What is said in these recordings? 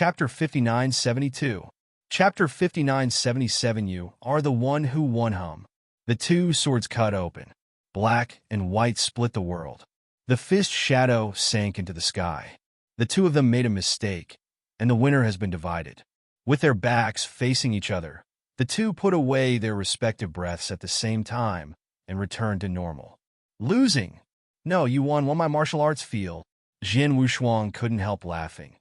Chapter 5972. Chapter 5977. You are the one who won hum. The two swords cut open. Black and white split the world. The fist shadow sank into the sky. The two of them made a mistake, and the winner has been divided. With their backs facing each other, the two put away their respective breaths at the same time and returned to normal. Losing? No, you won my martial arts field. Jian Wushuang couldn't help laughing.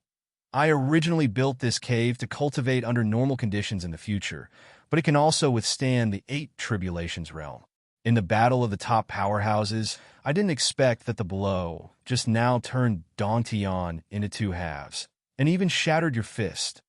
I originally built this cave to cultivate under normal conditions in the future, but it can also withstand the 8 tribulations realm. In the battle of the top powerhouses, I didn't expect that the blow just now turned Dong Tian into 2 halves, and even shattered your fist.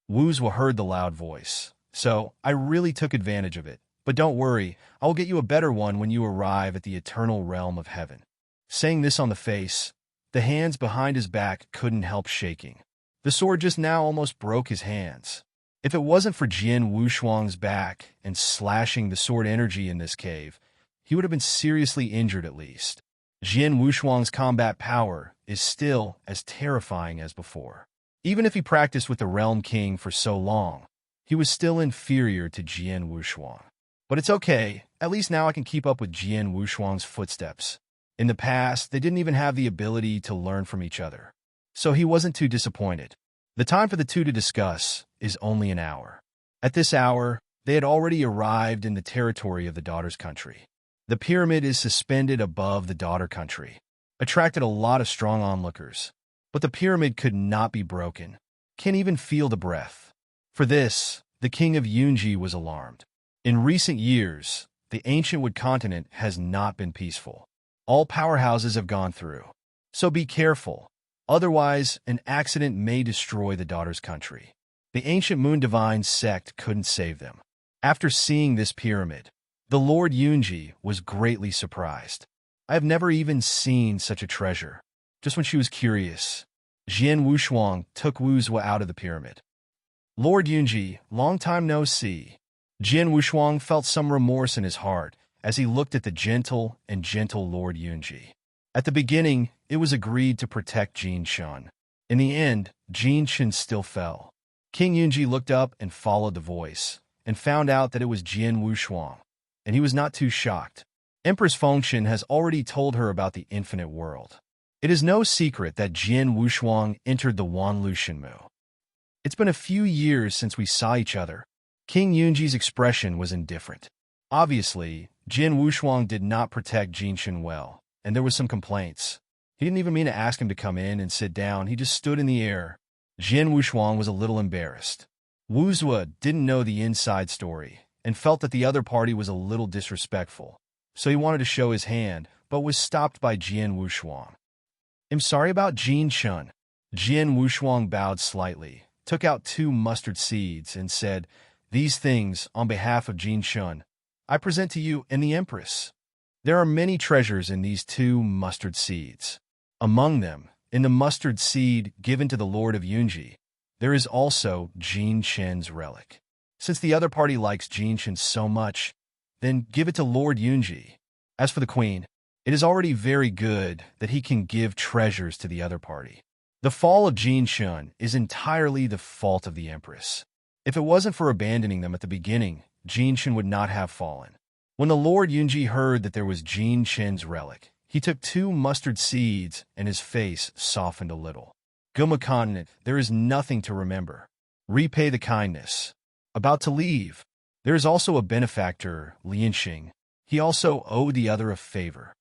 Wu Zhuo heard the loud voice, so I really took advantage of it. But don't worry, I will get you a better one when you arrive at the eternal realm of heaven. Saying this on the face, the hands behind his back couldn't help shaking. The sword just now almost broke his hands. If it wasn't for Jian Wushuang's back and slashing the sword energy in this cave, he would have been seriously injured at least. Jian Wushuang's combat power is still as terrifying as before. Even if he practiced with the Realm King for so long, he was still inferior to Jian Wushuang. But it's okay, at least now I can keep up with Jian Wushuang's footsteps. In the past, they didn't even have the ability to learn from each other. So he wasn't too disappointed. The time for the two to discuss is only an hour. At this hour, they had already arrived in the territory of the daughter's country. The pyramid is suspended above the daughter country, attracted a lot of strong onlookers. But the pyramid could not be broken. Can't even feel the breath. For this, the king of Yunji was alarmed. In recent years, the ancient Wood continent has not been peaceful. All powerhouses have gone through. So be careful. Otherwise, an accident may destroy the daughter's country. The ancient Moon Divine sect couldn't save them. After seeing this pyramid, the Lord Yunji was greatly surprised. I have never even seen such a treasure. Just when she was curious, Jian Wushuang took Wu Zhuo out of the pyramid. Lord Yunji, long time no see. Jian Wushuang felt some remorse in his heart as he looked at the gentle Lord Yunji. At the beginning, it was agreed to protect Jin Shun. In the end, Jin Shun still fell. King Yunji looked up and followed the voice, and found out that it was Jian Wushuang, and he was not too shocked. Empress Fengshen has already told her about the infinite world. It is no secret that Jian Wushuang entered the Wanlu Shenmu. It's been a few years since we saw each other. King Yunji's expression was indifferent. Obviously, Jian Wushuang did not protect Jin Shun well, and there was some complaints. He didn't even mean to ask him to come in and sit down. He just stood in the air. Jian Wushuang was a little embarrassed. Wu Zhuo didn't know the inside story and felt that the other party was a little disrespectful. So he wanted to show his hand, but was stopped by Jian Wushuang. I'm sorry about Jin Shun. Jian Wushuang bowed slightly, took out 2 mustard seeds, and said, "These things, on behalf of Jin Shun, I present to you and the Empress." There are many treasures in these 2 mustard seeds. Among them, in the mustard seed given to the Lord of Yunji, there is also Jin Shen's relic. Since the other party likes Jin Shen so much, then give it to Lord Yunji. As for the queen, it is already very good that he can give treasures to the other party. The fall of Jin Shun is entirely the fault of the Empress. If it wasn't for abandoning them at the beginning, Jin Shun would not have fallen. When the Lord Yunji heard that there was Jin Shen's relic, he took 2 mustard seeds and his face softened a little. Guma continent, there is nothing to remember. Repay the kindness. About to leave. There is also a benefactor, Lianxing. He also owed the other a favor.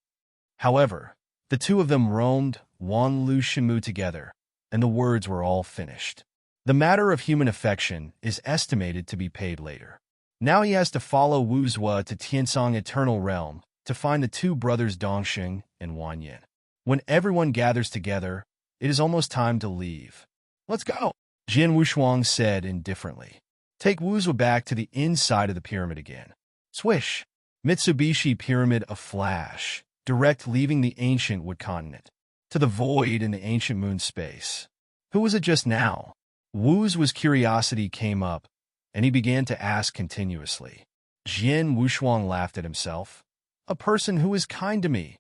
However, the 2 of them roamed Wanlu Shenmu together, and the words were all finished. The matter of human affection is estimated to be paid later. Now he has to follow Wu Zhuo to Tiansong Eternal Realm to find the 2 brothers Dongxing and Wanyan. When everyone gathers together, it is almost time to leave. Let's go, Jian Wushuang said indifferently. Take Wu Zhuo back to the inside of the pyramid again. Swish! Mitsubishi Pyramid a flash, direct leaving the ancient Wood continent. To the void in the ancient moon space. Who was it just now? Wu Zhuo's curiosity came up, and he began to ask continuously. Jian Wushuang laughed at himself. A person who is kind to me.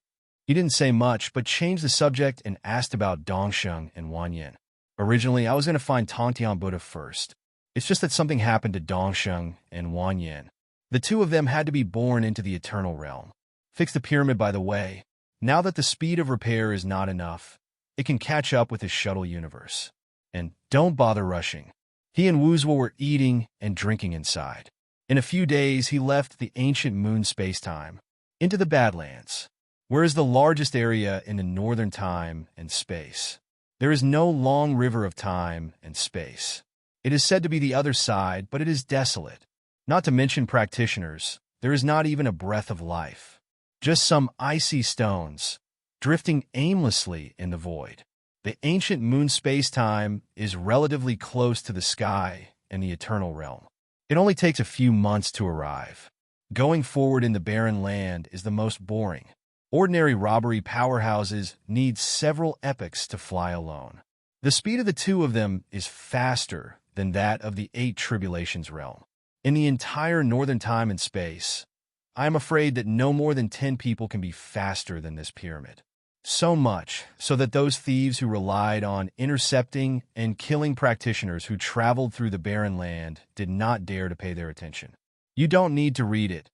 He didn't say much, but changed the subject and asked about Dongsheng and Wanyan. Originally, I was going to find Tongtian Buddha first. It's just that something happened to Dongsheng and Wanyan. The two of them had to be born into the eternal realm. Fix the pyramid, by the way. Now that the speed of repair is not enough, it can catch up with his shuttle universe. And don't bother rushing. He and Wuzwa were eating and drinking inside. In a few days, he left the ancient moon spacetime into the Badlands, where is the largest area in the northern time and space. There is no long river of time and space. It is said to be the other side, but it is desolate. Not to mention practitioners, there is not even a breath of life. Just some icy stones, drifting aimlessly in the void. The ancient moon spacetime is relatively close to the sky and the eternal realm. It only takes a few months to arrive. Going forward in the barren land is the most boring. Ordinary robbery powerhouses need several epochs to fly alone. The speed of the two of them is faster than that of the 8 Tribulations realm. In the entire northern time and space, I am afraid that no more than 10 people can be faster than this pyramid. So much so that those thieves who relied on intercepting and killing practitioners who traveled through the barren land did not dare to pay their attention. You don't need to read it.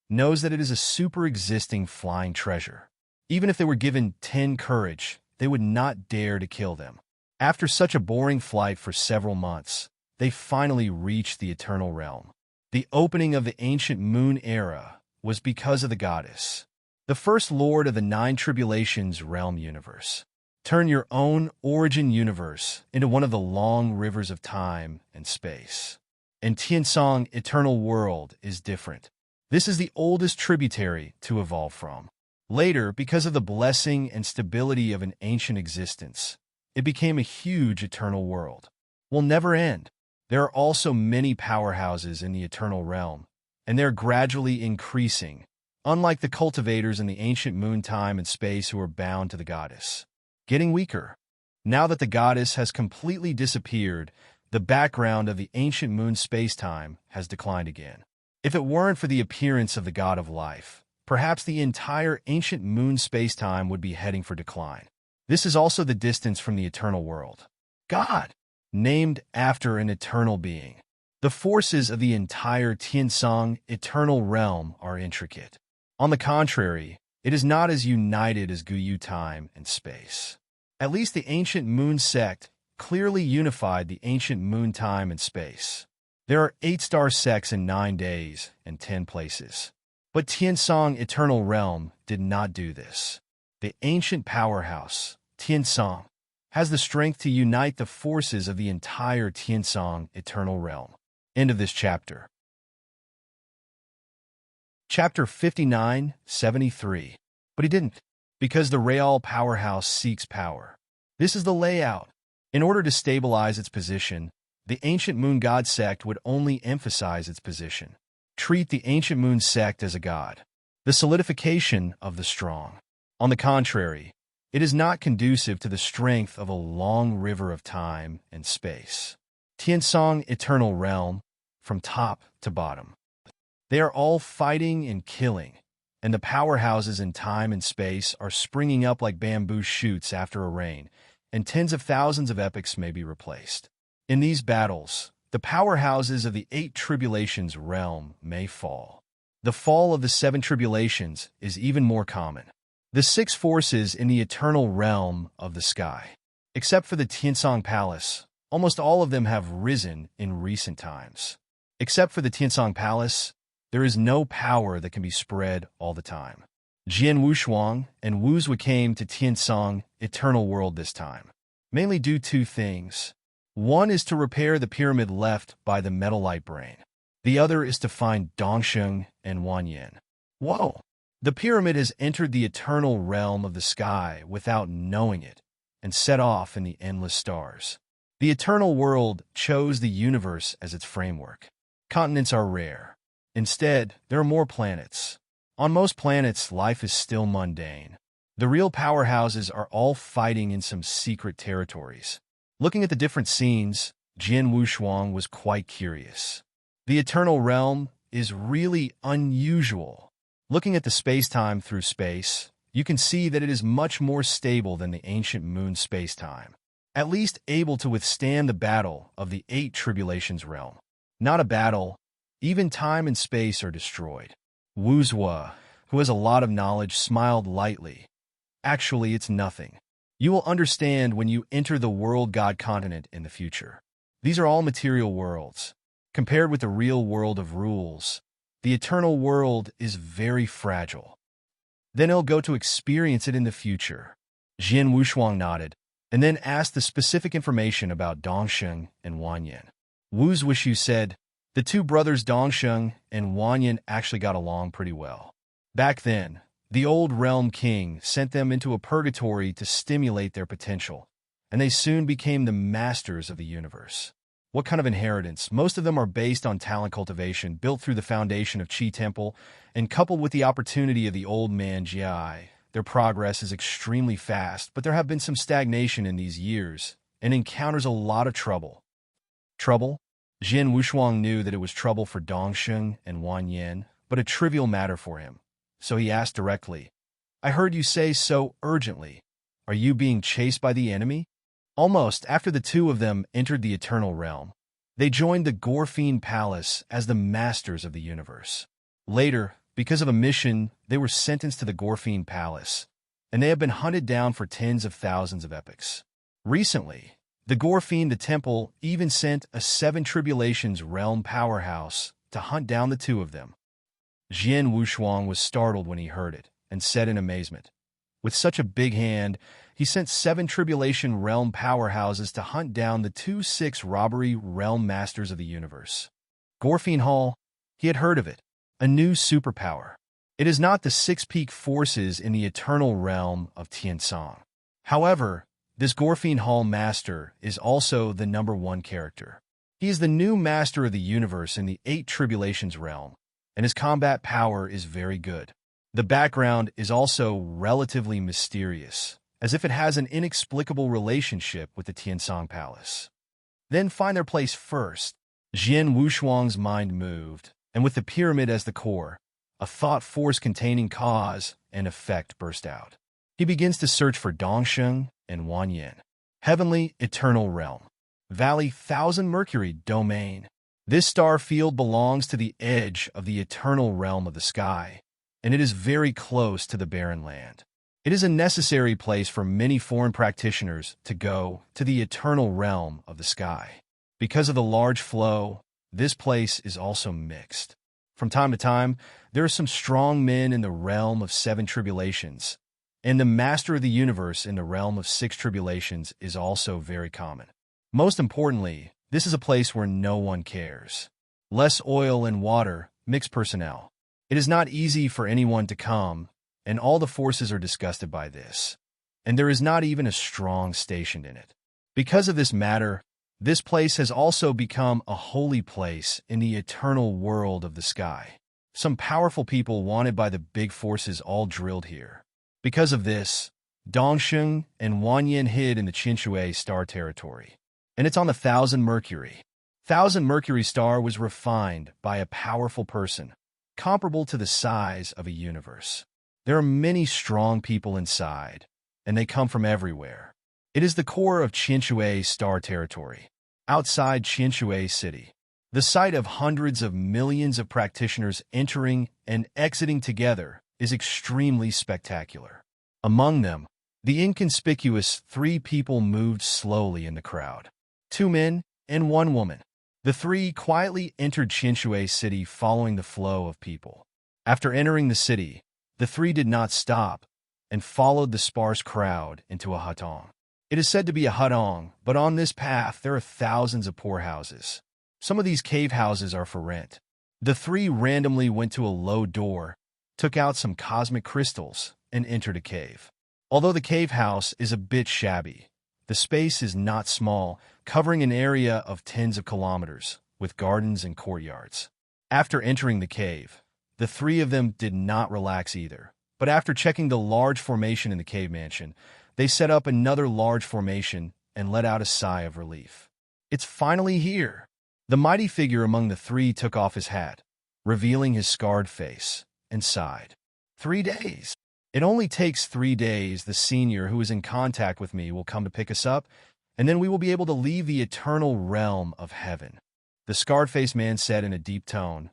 Knows that it is a super-existing flying treasure. Even if they were given 10 courage, they would not dare to kill them. After such a boring flight for several months, they finally reached the eternal realm. The opening of the ancient moon era was because of the goddess, the first lord of the 9 Tribulations realm universe. Turn your own origin universe into one of the long rivers of time and space. And Tiansong Eternal World is different. This is the oldest tributary to evolve from. Later, because of the blessing and stability of an ancient existence, it became a huge eternal world. Will never end. There are also many powerhouses in the eternal realm, and they're gradually increasing, unlike the cultivators in the ancient moon time and space who are bound to the goddess. Getting weaker. Now that the goddess has completely disappeared, the background of the ancient moon spacetime has declined again. If it weren't for the appearance of the god of life, perhaps the entire ancient moon spacetime would be heading for decline. This is also the distance from the eternal world. God, named after an eternal being. The forces of the entire Tiansong eternal realm are intricate. On the contrary, it is not as united as Guyu time and space. At least the ancient moon sect clearly unified the ancient moon time and space. There are 8-star sects in 9 days and 10 places. But Tiansong Eternal Realm did not do this. The ancient powerhouse, Tiansong, has the strength to unite the forces of the entire Tiansong Eternal Realm. End of this chapter. Chapter 59-73. But he didn't, because the Real powerhouse seeks power. This is the layout. In order to stabilize its position, the ancient moon god sect would only emphasize its position. Treat the ancient moon sect as a god, the solidification of the strong. On the contrary, it is not conducive to the strength of a long river of time and space. Tiansong Eternal Realm, from top to bottom. They are all fighting and killing, and the powerhouses in time and space are springing up like bamboo shoots after a rain, and tens of thousands of epochs may be replaced. In these battles, the powerhouses of the 8 Tribulations realm may fall. The fall of the 7 Tribulations is even more common. The 6 forces in the eternal realm of the sky. Except for the Tiansong Palace, almost all of them have risen in recent times. Except for the Tiansong Palace, there is no power that can be spread all the time. Jian Wushuang and Wuzwa came to Tiansong Eternal World this time, mainly due to 2 things. One is to repair the pyramid left by the Metal Light Brain. The other is to find Dongsheng and Wanyan. Whoa! The pyramid has entered the eternal realm of the sky without knowing it, and set off in the endless stars. The eternal world chose the universe as its framework. Continents are rare. Instead, there are more planets. On most planets, life is still mundane. The real powerhouses are all fighting in some secret territories. Looking at the different scenes, Jian Wushuang was quite curious. The eternal realm is really unusual. Looking at the space-time through space, you can see that it is much more stable than the ancient moon space-time. at least able to withstand the battle of the 8 tribulations realm. Not a battle, even time and space are destroyed. Wuzhua, who has a lot of knowledge, smiled lightly. Actually, it's nothing. You will understand when you enter the world god continent in the future. These are all material worlds. Compared with the real world of rules, the eternal world is very fragile. Then he'll go to experience it in the future. Jian Wushuang nodded, and then asked the specific information about Dongsheng and Wanyan. Wu Zhuishu said, the two brothers Dongsheng and Wanyan actually got along pretty well. Back then, the old realm king sent them into a purgatory to stimulate their potential, and they soon became the masters of the universe. What kind of inheritance? Most of them are based on talent cultivation built through the foundation of Qi Temple, and coupled with the opportunity of the old man Jiai. Their progress is extremely fast, but there have been some stagnation in these years, and encounters a lot of trouble. Trouble? Jian Wushuang knew that it was trouble for Dongsheng and Wanyan, but a trivial matter for him. So he asked directly, I heard you say so urgently. Are you being chased by the enemy? Almost after the two of them entered the Eternal Realm, they joined the Gorfine Palace as the masters of the universe. Later, because of a mission, they were sentenced to the Gorfine Palace, and they have been hunted down for tens of thousands of epochs. Recently, the Gorfine the Temple even sent a 7 Tribulations realm powerhouse to hunt down the two of them. Jian Wushuang was startled when he heard it, and said in amazement, with such a big hand, he sent 7 Tribulation realm powerhouses to hunt down the 2-6 robbery realm masters of the universe. Gorfine Hall, he had heard of it, a new superpower. It is not the 6 peak forces in the eternal realm of Tiansong. However, this Gorfine Hall master is also the #1 character. He is the new master of the universe in the 8 Tribulations realm, and his combat power is very good. The background is also relatively mysterious, as if it has an inexplicable relationship with the Tiansong Palace. Then find their place first. Jian Wushuang's mind moved, and with the pyramid as the core, a thought force containing cause and effect burst out. He begins to search for Dongsheng and Wanyan. Heavenly Eternal Realm. Valley 1000 Mercury Domain. This star field belongs to the edge of the eternal realm of the sky, and it is very close to the barren land. It is a necessary place for many foreign practitioners to go to the eternal realm of the sky. Because of the large flow, this place is also mixed. From time to time, there are some strong men in the realm of 7 tribulations, and the master of the universe in the realm of 6 tribulations is also very common. Most importantly, this is a place where no one cares. Less oil and water, mixed personnel. It is not easy for anyone to come, and all the forces are disgusted by this, and there is not even a strong stationed in it. Because of this matter, this place has also become a holy place in the eternal world of the sky. Some powerful people wanted by the big forces all drilled here. Because of this, Dongsheng and Wanyan hid in the Qinshui star territory, and it's on the 1000 Mercury. 1000 Mercury star was refined by a powerful person, comparable to the size of a universe. There are many strong people inside, and they come from everywhere. It is the core of Qinshui star territory, outside Qinshui city, the site of hundreds of millions of practitioners entering and exiting together is extremely spectacular. Among them, the inconspicuous 3 people moved slowly in the crowd. 2 men and 1 woman. The 3 quietly entered Qinshui city following the flow of people. After entering the city, the 3 did not stop and followed the sparse crowd into a hutong. It is said to be a hutong, but on this path there are thousands of poor houses. Some of these cave houses are for rent. The 3 randomly went to a low door, took out some cosmic crystals, and entered a cave. Although the cave house is a bit shabby, the space is not small, covering an area of tens of kilometers, with gardens and courtyards. After entering the cave, the 3 of them did not relax either, but after checking the large formation in the cave mansion, they set up another large formation and let out a sigh of relief. It's finally here! The mighty figure among the 3 took off his hat, revealing his scarred face, and sighed. 3 days. It only takes 3 days. The senior who is in contact with me will come to pick us up, and then we will be able to leave the eternal realm of heaven. The scarred-faced man said in a deep tone,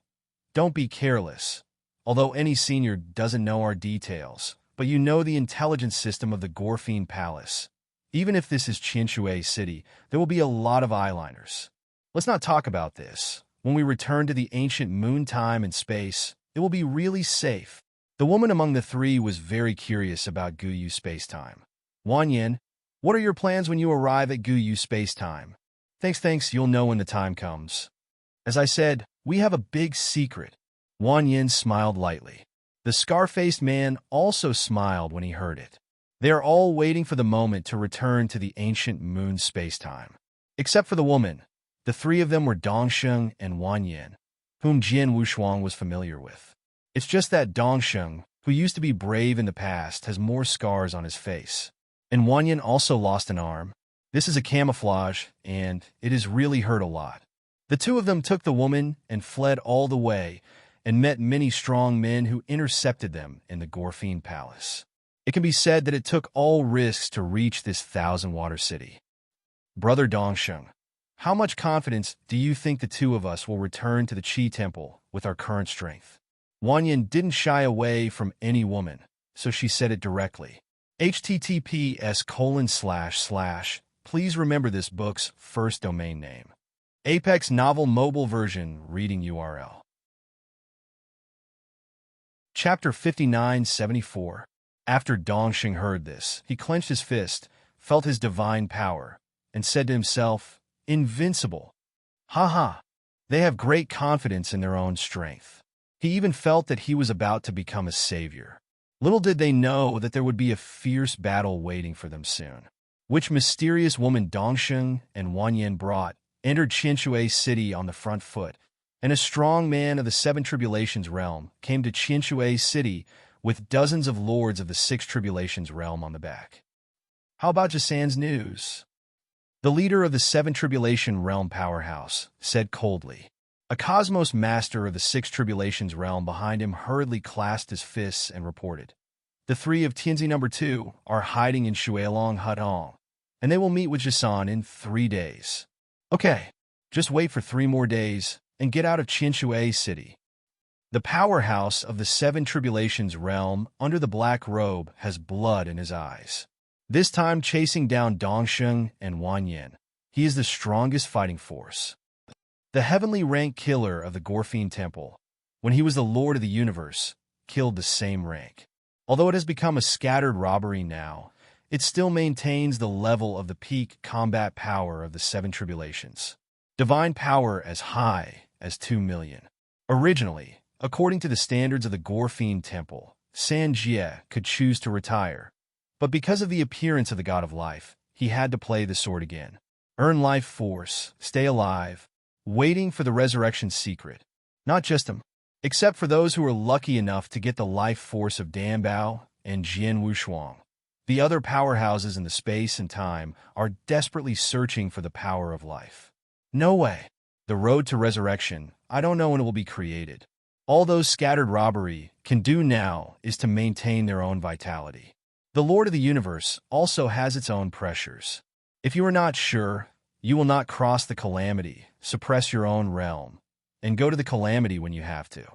"Don't be careless. Although any senior doesn't know our details, but you know the intelligence system of the Gorfine Palace. Even if this is Qinshui City, there will be a lot of eyeliners. Let's not talk about this. When we return to the ancient moon time and space, it will be really safe." The woman among the three was very curious about Guyu space-time. "Wanyan, what are your plans when you arrive at Guyu space-time?" Thanks, you'll know when the time comes." "As I said, we have a big secret." Wanyan smiled lightly. The scar-faced man also smiled when he heard it. They are all waiting for the moment to return to the ancient moon space-time. Except for the woman, the three of them were Dongsheng and Wanyan, whom Jian Wushuang was familiar with. It's just that Dongsheng, who used to be brave in the past, has more scars on his face. And Wanyan also lost an arm. This is a camouflage, and it has really hurt a lot. The two of them took the woman and fled all the way, and met many strong men who intercepted them in the Gorfine Palace. It can be said that it took all risks to reach this thousand-water city. Brother Dongsheng, how much confidence do you think the two of us will return to the Qi Temple with our current strength? Wanyan didn't shy away from any woman, so she said it directly. https:// Please remember this book's first domain name. Apex Novel Mobile Version Reading URL. Chapter 5974. After Dongsheng heard this, he clenched his fist, felt his divine power, and said to himself, "Invincible. Ha! They have great confidence in their own strength." He even felt that he was about to become a savior. Little did they know that there would be a fierce battle waiting for them soon. Which mysterious woman Dongsheng and Wanyan brought entered Qinshui City on the front foot, and a strong man of the Seven Tribulations realm came to Qinshui City with dozens of lords of the Six Tribulations realm on the back. How about Jasan's news? The leader of the Seven Tribulation realm powerhouse said coldly. A cosmos master of the Six Tribulations realm behind him hurriedly clasped his fists and reported. The three of Tianzi No. 2 are hiding in Shuilong Hutong, and they will meet with Jasan in 3 days. Okay, just wait for 3 more days and get out of Qinshui City. The powerhouse of the Seven Tribulations realm under the black robe has blood in his eyes. This time chasing down Dongsheng and Wanyan. He is the strongest fighting force. The heavenly rank killer of the Gorfine Temple, when he was the Lord of the Universe, killed the same rank. Although it has become a scattered robbery now, it still maintains the level of the peak combat power of the Seven Tribulations. Divine power as high as 2 million. Originally, according to the standards of the Gorfine Temple, San Jie could choose to retire. But because of the appearance of the God of Life, he had to play the sword again. Earn life force, stay alive, waiting for the resurrection secret. Not just him, except for those who are lucky enough to get the life force of Danbao and Jian Wushuang. The other powerhouses in the space and time are desperately searching for the power of life. No way. The road to resurrection, I don't know when it will be created. All those scattered robbery can do now is to maintain their own vitality. The Lord of the Universe also has its own pressures. If you are not sure, you will not cross the calamity, suppress your own realm, and go to the calamity when you have to.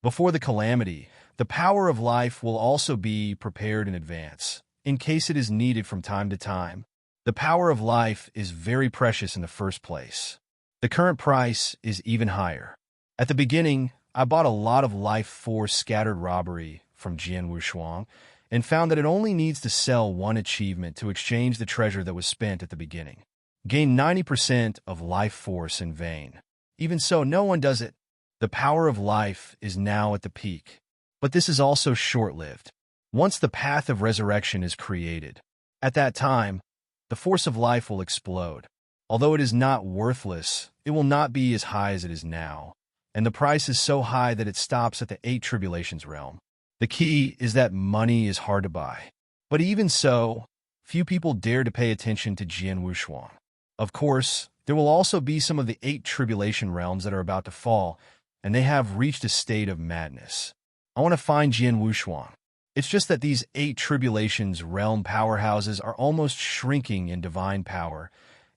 Before the calamity, the power of life will also be prepared in advance, in case it is needed from time to time. The power of life is very precious in the first place. The current price is even higher. At the beginning, I bought a lot of life force scattered robbery from Jian Wushuang, and found that it only needs to sell 1 achievement to exchange the treasure that was spent at the beginning. Gain 90% of life force in vain. Even so, no one does it. The power of life is now at the peak. But this is also short-lived. Once the path of resurrection is created, at that time, the force of life will explode. Although it is not worthless, it will not be as high as it is now, and the price is so high that it stops at the 8 Tribulations realm. The key is that money is hard to buy. But even so, few people dare to pay attention to Jian Wushuang. Of course, there will also be some of the 8 Tribulation realms that are about to fall, and they have reached a state of madness. I want to find Jian Wushuang. It's just that these 8 Tribulations realm powerhouses are almost shrinking in divine power,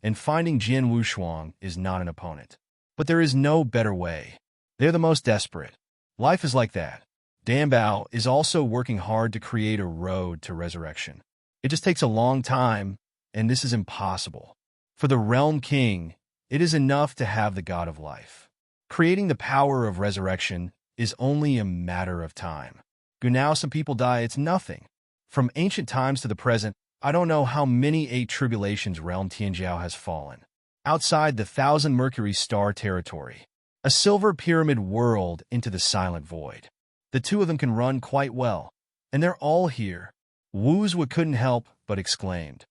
and finding Jin Wushuang is not an opponent. But there is no better way. They're the most desperate. Life is like that. Dan Bao is also working hard to create a road to resurrection. It just takes a long time, and this is impossible. For the Realm King, it is enough to have the God of Life. Creating the power of resurrection is only a matter of time. Now some people die, it's nothing. From ancient times to the present, I don't know how many 8 tribulations Realm Tianjiao has fallen. Outside the 1,000 Mercury star territory, a silver pyramid whirled into the silent void. The two of them can run quite well, and they're all here. Wuzwa couldn't help but exclaimed.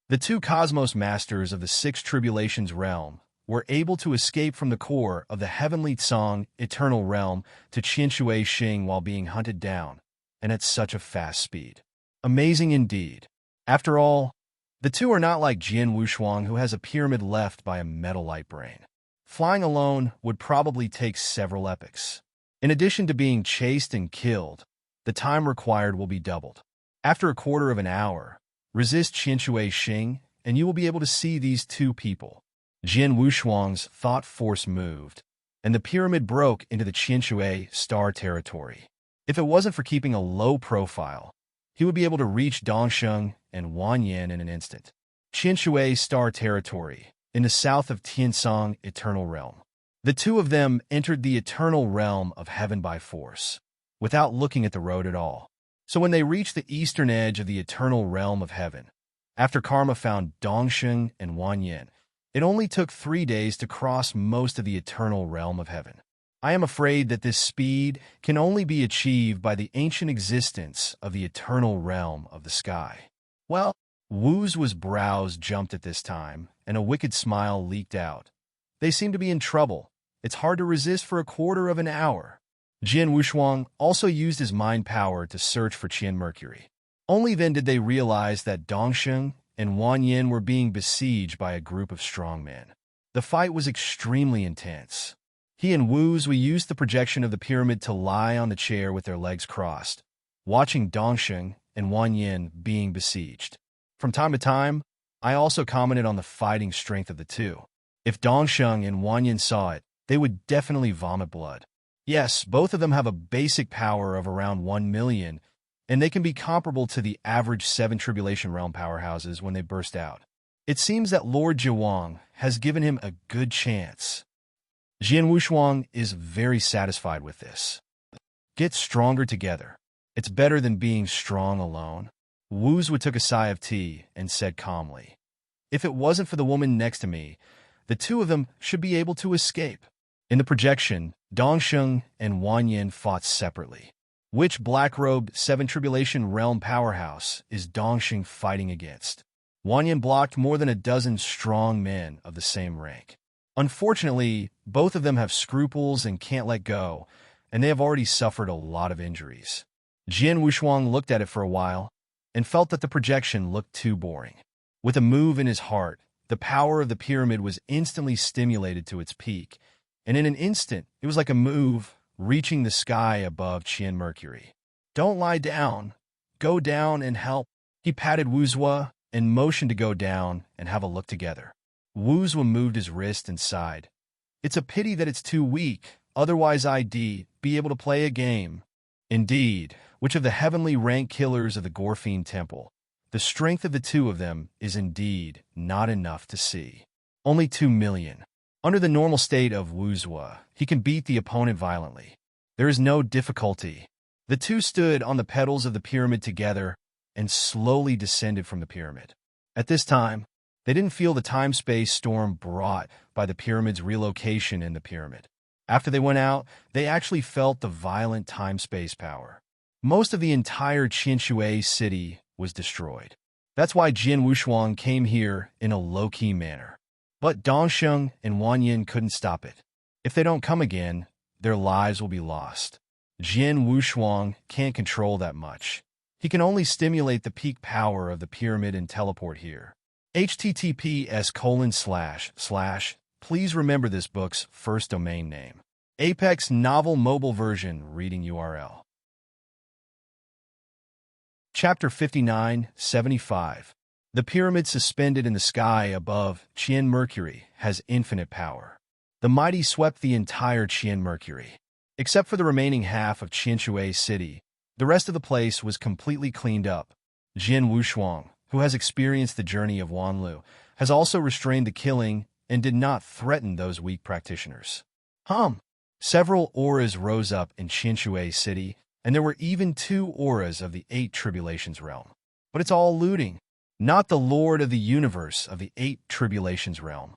The 2 cosmos masters of the 6 tribulations realm were able to escape from the core of the heavenly Tsang eternal realm to Qinshui Xing while being hunted down, and at such a fast speed. Amazing indeed. After all, the 2 are not like Jin Wushuang, who has a pyramid left by a metal light brain. Flying alone would probably take several epochs. In addition to being chased and killed, the time required will be doubled. After a quarter of an hour, resist Qinshui Xing, and you will be able to see these 2 people. Jin Wushuang's thought force moved, and the pyramid broke into the Qinshui star territory. If it wasn't for keeping a low profile, he would be able to reach Dongsheng and Wanyan in an instant. Qinshui star territory, in the south of Tiansong eternal realm. The 2 of them entered the eternal realm of heaven by force, without looking at the road at all. So when they reached the eastern edge of the eternal realm of heaven, after Karma found Dongsheng and Wanyan, it only took 3 days to cross most of the eternal realm of heaven. I am afraid that this speed can only be achieved by the ancient existence of the eternal realm of the sky. Well, Wu's brows jumped at this time, and a wicked smile leaked out. They seem to be in trouble. It's hard to resist for a quarter of an hour. Jin Wushuang also used his mind power to search for Qian Mercury. Only then did they realize that Dongsheng and Wanyan were being besieged by a group of strong men. The fight was extremely intense. He and Wuzwa used the projection of the pyramid to lie on the chair with their legs crossed, watching Dongsheng and Wanyan being besieged. From time to time, I also commented on the fighting strength of the 2. If Dongsheng and Wanyan saw it, they would definitely vomit blood. Yes, both of them have a basic power of around 1 million, and they can be comparable to the average 7 Tribulation Realm powerhouses when they burst out. It seems that Lord Jiwang has given him a good chance. Jin Wushuang is very satisfied with this. Get stronger together. It's better than being strong alone. Wuzwa took a sigh of tea and said calmly, if it wasn't for the woman next to me, the 2 of them should be able to escape. In the projection, Dongsheng and Wanyan fought separately. Which black-robed 7 Tribulation Realm powerhouse is Dongsheng fighting against? Wanyan blocked more than a dozen strong men of the same rank. Unfortunately, both of them have scruples and can't let go, and they have already suffered a lot of injuries. Jin Wushuang looked at it for a while and felt that the projection looked too boring. With a move in his heart, the power of the pyramid was instantly stimulated to its peak, and in an instant, it was like a move reaching the sky above Qian Mercury. Don't lie down. Go down and help. He patted Wuzwa and motioned to go down and have a look together. Wuzwa moved his wrist and sighed. It's a pity that it's too weak, otherwise I'd be able to play a game. Indeed, which of the heavenly rank killers of the Gorfine Temple, the strength of the 2 of them is indeed not enough to see. Only 2 million. Under the normal state of Wuzwa, he can beat the opponent violently. There is no difficulty. The 2 stood on the petals of the pyramid together and slowly descended from the pyramid. At this time, they didn't feel the time-space storm brought by the pyramid's relocation in the pyramid. After they went out, they actually felt the violent time-space power. Most of the entire Qinshui city was destroyed. That's why Jin Wushuang came here in a low-key manner. But Dongsheng and Wanyan couldn't stop it. If they don't come again, their lives will be lost. Jin Wushuang can't control that much. He can only stimulate the peak power of the pyramid and teleport here. https:// Please remember this book's first domain name. Apex Novel Mobile Version reading URL. Chapter 59, 75. The pyramid suspended in the sky above Qian Mercury has infinite power. The mighty swept the entire Qian Mercury. Except for the remaining half of Qianshui City, the rest of the place was completely cleaned up. Jian Wushuang, who has experienced the journey of Wanlu, has also restrained the killing and did not threaten those weak practitioners. Several auras rose up in Qianshui City, and there were even 2 auras of the 8 Tribulations realm. But it's all looting, not the Lord of the Universe of the 8 Tribulations realm.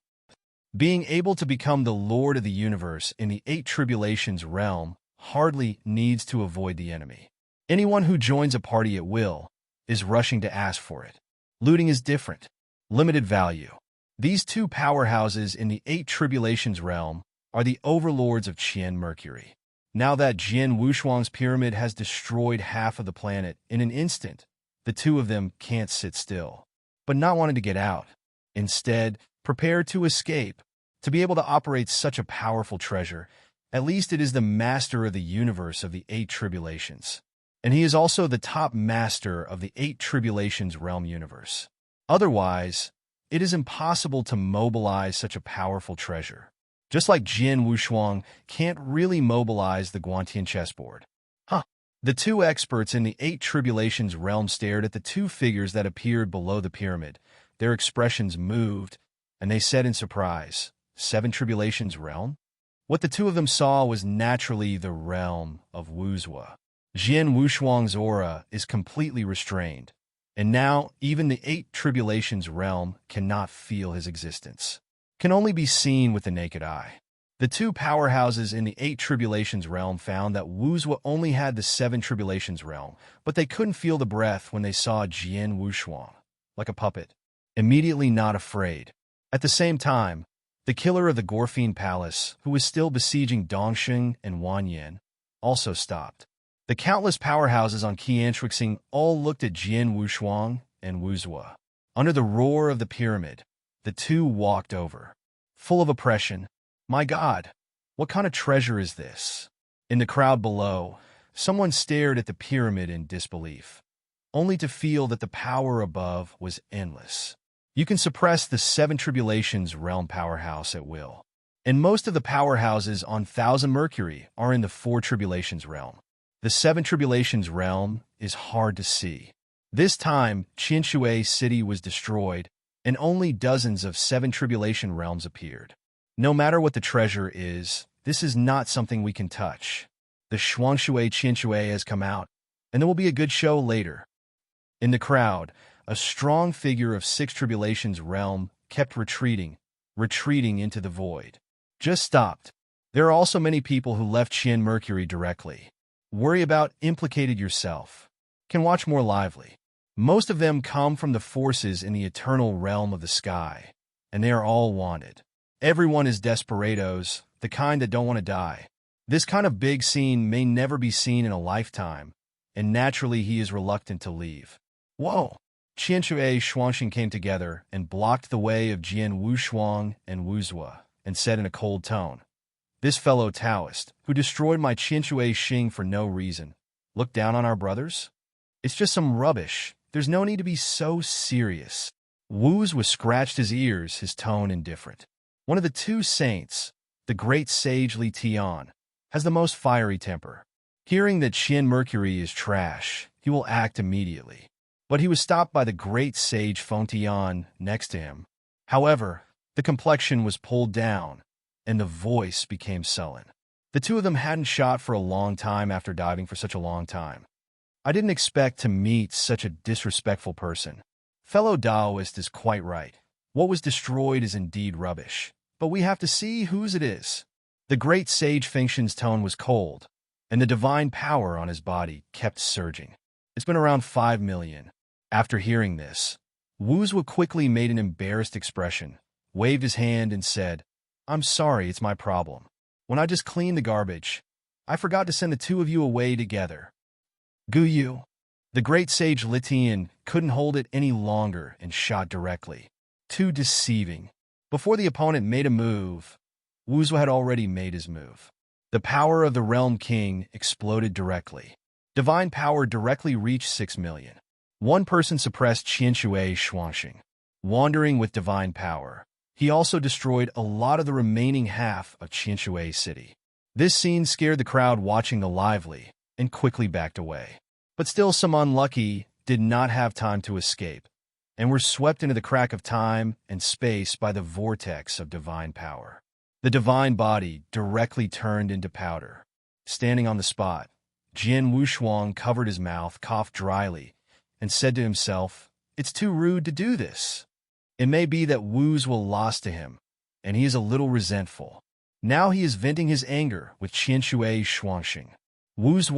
Being able to become the Lord of the Universe in the 8 Tribulations realm hardly needs to avoid the enemy. Anyone who joins a party at will is rushing to ask for it. Looting is different. Limited value. These 2 powerhouses in the 8 Tribulations realm are the overlords of Qian Mercury. Now that Jian Wushuang's pyramid has destroyed half of the planet in an instant, the 2 of them can't sit still, but not wanting to get out. Instead, prepare to escape. To be able to operate such a powerful treasure, at least it is the master of the universe of the 8 Tribulations. And he is also the top master of the 8 Tribulations realm universe. Otherwise, it is impossible to mobilize such a powerful treasure. Just like Jian Wushuang can't really mobilize the Guantian chessboard. The 2 experts in the 8 Tribulations realm stared at the 2 figures that appeared below the pyramid. Their expressions moved, and they said in surprise, 7 Tribulations realm? What the 2 of them saw was naturally the realm of Wuzhua. Jian Wushuang's aura is completely restrained, and now even the 8 Tribulations realm cannot feel his existence. Can only be seen with the naked eye. The 2 powerhouses in the 8 Tribulations realm found that Wuzhua only had the 7 Tribulations realm, but they couldn't feel the breath when they saw Jian Wushuang, like a puppet, immediately not afraid. At the same time, the killer of the Gorfine Palace, who was still besieging Dongxing and Wanyan, also stopped. The countless powerhouses on Qianshuixing all looked at Jian Wushuang and Wuzhua. Under the roar of the pyramid, the 2 walked over. Full of oppression. My God, what kind of treasure is this? In the crowd below, someone stared at the pyramid in disbelief, only to feel that the power above was endless. You can suppress the 7 Tribulations realm powerhouse at will. And most of the powerhouses on 1000 Mercury are in the 4 Tribulations realm. The 7 Tribulations realm is hard to see. This time, Qianshui City was destroyed, and only dozens of 7 Tribulation realms appeared. No matter what the treasure is, this is not something we can touch. The Shuangshui Qianshui has come out, and there will be a good show later. In the crowd, a strong figure of 6 Tribulations realm kept retreating into the void. Just stopped. There are also many people who left Qian Mercury directly. Worry about implicated yourself. Can watch more lively. Most of them come from the forces in the eternal realm of the sky, and they are all wanted. Everyone is desperados, the kind that don't want to die. This kind of big scene may never be seen in a lifetime, and naturally he is reluctant to leave. Whoa! Qianshui Shuangxing came together and blocked the way of Jian Wushuang and Wuzhua, and said in a cold tone, "This fellow Taoist, who destroyed my Qianshui Xing for no reason, look down on our brothers? It's just some rubbish. There's no need to be so serious." Wuzhua scratched his ears, his tone indifferent. One of the 2 saints, the great sage Li Tian, has the most fiery temper. Hearing that Qian Mercury is trash, he will act immediately. But he was stopped by the great sage Feng Tian next to him. However, the complexion was pulled down, and the voice became sullen. The 2 of them hadn't shot for a long time after diving for such a long time. I didn't expect to meet such a disrespectful person. Fellow Taoist is quite right. What was destroyed is indeed rubbish, but we have to see whose it is. The great sage Fengshen's tone was cold, and the divine power on his body kept surging. It's been around 5 million. After hearing this, Wuzhua quickly made an embarrassed expression, waved his hand and said, "I'm sorry, it's my problem. When I just cleaned the garbage, I forgot to send the 2 of you away together." Gu Yu. The great sage Litian couldn't hold it any longer and shot directly. Too deceiving. Before the opponent made a move, Wuzhua had already made his move. The power of the Realm King exploded directly. Divine power directly reached 6 million. One person suppressed Qianshui Xuanxing, wandering with divine power. He also destroyed a lot of the remaining half of Qianshui City. This scene scared the crowd watching the lively and quickly backed away. But still, some unlucky did not have time to escape and were swept into the crack of time and space by the vortex of divine power. The divine body directly turned into powder. Standing on the spot, Jian Wushuang covered his mouth, coughed dryly, and said to himself, "It's too rude to do this." It may be that Wu's will lost to him, and he is a little resentful. Now he is venting his anger with Qianshui Xuanxing. Wu's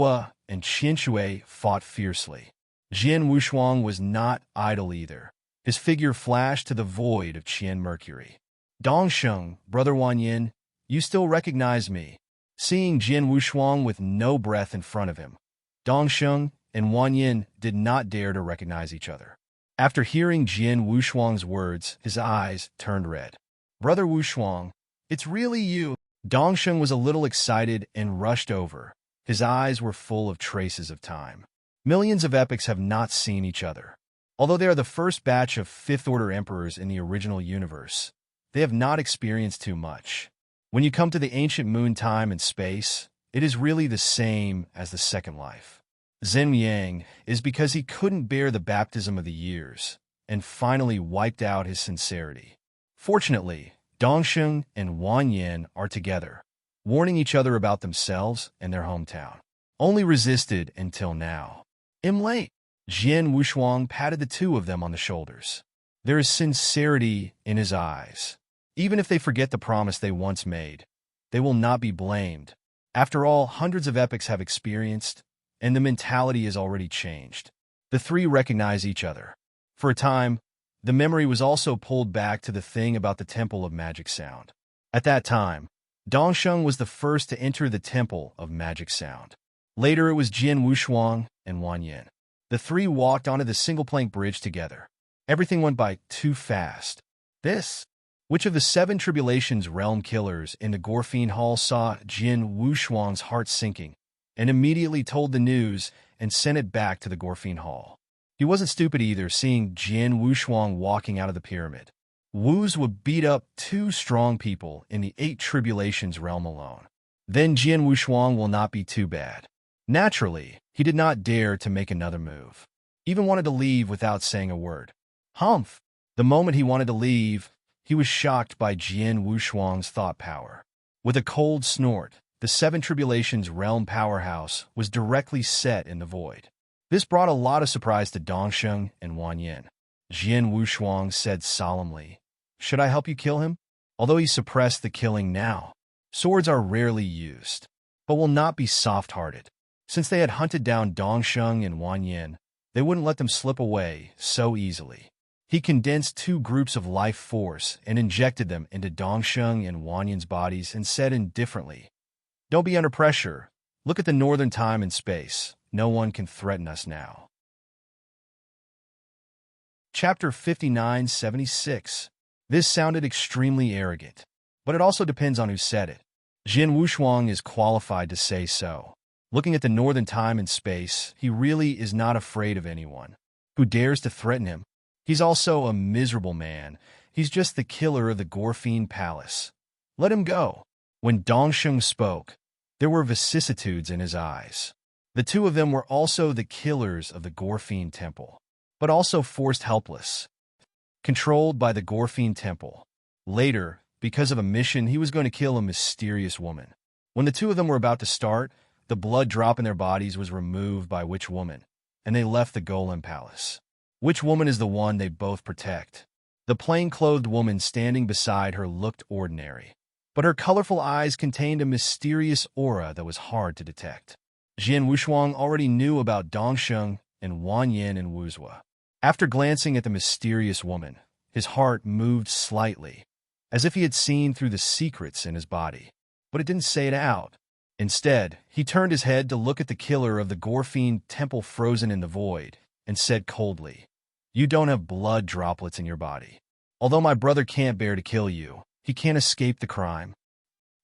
and Qianshui fought fiercely. Jian Wushuang was not idle either. His figure flashed to the void of Qian Mercury. "Dongsheng, Brother Wanyin, you still recognize me?" Seeing Jian Wushuang with no breath in front of him, Dongsheng and Wanyin did not dare to recognize each other. After hearing Jian Wushuang's words, his eyes turned red. "Brother Wushuang, it's really you." Dongsheng was a little excited and rushed over. His eyes were full of traces of time. Millions of epochs have not seen each other. Although they are the first batch of Fifth-Order Emperors in the original universe, they have not experienced too much. When you come to the ancient moon time and space, it is really the same as the second life. Zhen Yang is because he couldn't bear the baptism of the years and finally wiped out his sincerity. Fortunately, Dongsheng and Wanyin are together, warning each other about themselves and their hometown. Only resisted until now. "I'm late." Jian Wushuang patted the two of them on the shoulders. There is sincerity in his eyes. Even if they forget the promise they once made, they will not be blamed. After all, hundreds of epochs have experienced, and the mentality is already changed. The three recognize each other. For a time, the memory was also pulled back to the thing about the Temple of Magic Sound. At that time, Dongsheng was the first to enter the Temple of Magic Sound. Later, it was Jian Wushuang and Wanyin. The three walked onto the single-plank bridge together. Everything went by too fast. Which of the 7 Tribulations realm killers in the Gorfine Hall saw Jian Wushuang's heart sinking and immediately told the news and sent it back to the Gorfine Hall. He wasn't stupid either, seeing Jian Wushuang walking out of the pyramid. Wu's would beat up 2 strong people in the 8 Tribulations realm alone. Then Jian Wushuang will not be too bad. Naturally, he did not dare to make another move. Even wanted to leave without saying a word. Humph! The moment he wanted to leave, he was shocked by Jian Wushuang's thought power. With a cold snort, the 7 Tribulations realm powerhouse was directly set in the void. This brought a lot of surprise to Dongsheng and Wanyin. Jian Wushuang said solemnly, "Should I help you kill him?" Although he suppressed the killing now, swords are rarely used, but will not be soft-hearted. Since they had hunted down Dongsheng and Wanyin, they wouldn't let them slip away so easily. He condensed 2 groups of life force and injected them into Dongsheng and Wanyin's bodies and said indifferently, "Don't be under pressure. Look at the northern time and space. No one can threaten us now." Chapter 5976. This sounded extremely arrogant, but it also depends on who said it. Jian Wushuang is qualified to say so. Looking at the northern time and space, he really is not afraid of anyone who dares to threaten him. He's also a miserable man. He's just the killer of the Gorfine Palace. Let him go. When Dongsheng spoke, there were vicissitudes in his eyes. The two of them were also the killers of the Gorfine Temple, but also forced helpless, controlled by the Gorfine Temple. Later, because of a mission, he was going to kill a mysterious woman. When the two of them were about to start, the blood drop in their bodies was removed by which woman, and they left the Golem Palace. Which woman is the one they both protect? The plain-clothed woman standing beside her looked ordinary, but her colorful eyes contained a mysterious aura that was hard to detect. Jian Wushuang already knew about Dongsheng and Wanyin and Wuzhua. After glancing at the mysterious woman, his heart moved slightly, as if he had seen through the secrets in his body, but it didn't say it out. Instead, he turned his head to look at the killer of the Gorfine Temple frozen in the void, and said coldly, "You don't have blood droplets in your body. Although my brother can't bear to kill you, he can't escape the crime."